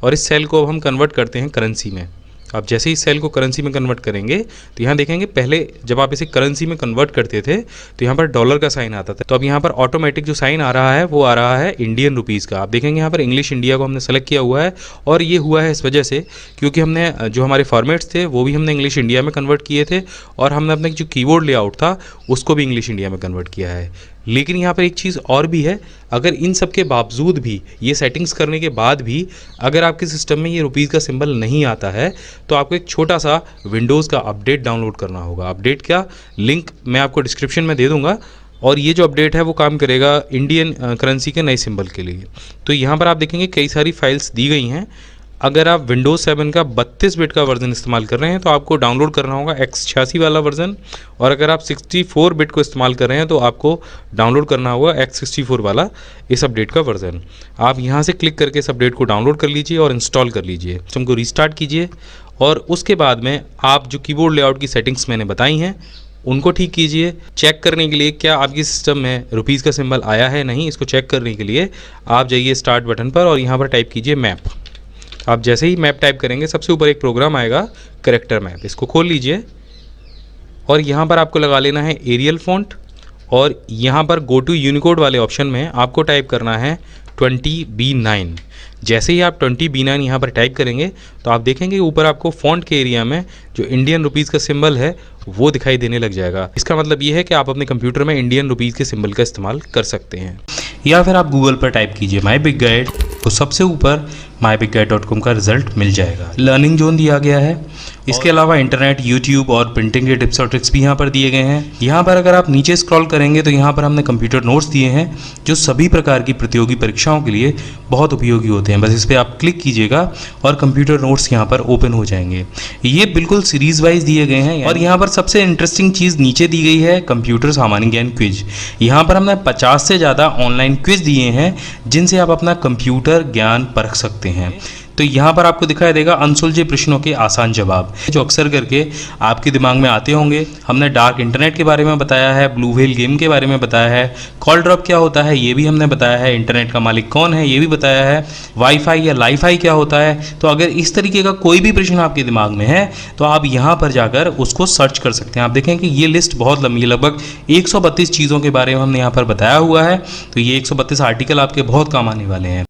और इस सेल को अब हम कन्वर्ट करते हैं करेंसी में। आप जैसे ही सेल को करेंसी में कन्वर्ट करेंगे तो यहाँ देखेंगे पहले जब आप इसे करेंसी में कन्वर्ट करते थे तो यहाँ पर डॉलर का साइन आता था, तो अब यहाँ पर ऑटोमेटिक जो साइन आ रहा है वो आ रहा है इंडियन रुपीज़ का। आप देखेंगे यहाँ पर इंग्लिश इंडिया को हमने सेलेक्ट किया हुआ है और ये हुआ है इस वजह से क्योंकि हमने जो हमारे फॉर्मेट्स थे वो भी हमने इंग्लिश इंडिया में कन्वर्ट किए थे और हमने अपने जो कीबोर्ड लेआउट था उसको भी इंग्लिश इंडिया में कन्वर्ट किया है। लेकिन यहाँ पर एक चीज़ और भी है, अगर इन सब के बावजूद भी, ये सेटिंग्स करने के बाद भी अगर आपके सिस्टम में ये रुपीज़ का सिंबल नहीं आता है तो आपको एक छोटा सा विंडोज़ का अपडेट डाउनलोड करना होगा। अपडेट का लिंक मैं आपको डिस्क्रिप्शन में दे दूँगा और ये जो अपडेट है वो काम करेगा इंडियन करेंसी के नए सिंबल के लिए। तो यहाँ पर आप देखेंगे कई सारी फाइल्स दी गई हैं। अगर आप Windows 7 का 32 बिट का वर्जन इस्तेमाल कर रहे हैं तो आपको डाउनलोड करना होगा X86 वाला वर्जन, और अगर आप 64 बिट को इस्तेमाल कर रहे हैं तो आपको डाउनलोड करना होगा X64 वाला इस अपडेट का वर्जन। आप यहाँ से क्लिक करके इस अपडेट को डाउनलोड कर लीजिए और इंस्टॉल कर लीजिए। सिस्टम को रीस्टार्ट कीजिए और उसके बाद में आप जो कीबोर्ड लेआउट की सेटिंग्स मैंने बताई हैं उनको ठीक कीजिए। चेक करने के लिए क्या आपके सिस्टम में रुपीज़ का सिंबल आया है नहीं, इसको चेक करने के लिए आप जाइए स्टार्ट बटन पर और यहाँ पर टाइप कीजिए मैप। आप जैसे ही मैप टाइप करेंगे सबसे ऊपर एक प्रोग्राम आएगा कैरेक्टर मैप, इसको खोल लीजिए और यहाँ पर आपको लगा लेना है एरियल फॉन्ट और यहाँ पर गो टू यूनिकोड वाले ऑप्शन में आपको टाइप करना है 20B9। जैसे ही आप 20B9 यहाँ पर टाइप करेंगे तो आप देखेंगे ऊपर आपको फॉन्ट के एरिया में जो इंडियन रुपीज़ का सिंबल है वो दिखाई देने लग जाएगा। इसका मतलब ये है कि आप अपने कंप्यूटर में इंडियन रुपीज़ के सिंबल का इस्तेमाल कर सकते हैं। या फिर आप गूगल पर टाइप कीजिए माई बिग गाइड, तो सबसे ऊपर myBigGuide.com का रिजल्ट मिल जाएगा। लर्निंग जोन दिया गया है, इसके अलावा इंटरनेट, यूट्यूब और प्रिंटिंग के टिप्स और ट्रिक्स भी यहाँ पर दिए गए हैं। यहाँ पर अगर आप नीचे स्क्रॉल करेंगे तो यहाँ पर हमने कंप्यूटर नोट्स दिए हैं जो सभी प्रकार की प्रतियोगी परीक्षाओं के लिए बहुत उपयोगी होते हैं। बस इस पर आप क्लिक कीजिएगा और कंप्यूटर नोट्स यहाँ पर ओपन हो जाएंगे। ये बिल्कुल सीरीज वाइज दिए गए हैं और यहाँ पर सबसे इंटरेस्टिंग चीज़ नीचे दी गई है कंप्यूटर सामान्य ज्ञान क्विज। यहाँ पर हमने 50 से ज़्यादा ऑनलाइन क्विज दिए हैं जिनसे आप अपना कंप्यूटर ज्ञान परख सकते हैं। तो यहाँ पर आपको दिखाई देगा अनसुलझे प्रश्नों के आसान जवाब जो अक्सर करके आपके दिमाग में आते होंगे। हमने डार्क इंटरनेट के बारे में बताया है, ब्लू व्हेल गेम के बारे में बताया है, कॉल ड्रॉप क्या होता है ये भी हमने बताया है, इंटरनेट का मालिक कौन है ये भी बताया है, वाईफाई या लाईफाई क्या होता है। तो अगर इस तरीके का कोई भी प्रश्न आपके दिमाग में है तो आप यहाँ पर जाकर उसको सर्च कर सकते हैं। आप देखें कि ये लिस्ट बहुत लंबी है, लगभग 132 चीज़ों के बारे में हमने यहाँ पर बताया हुआ है। तो ये 132 आर्टिकल आपके बहुत काम आने वाले हैं।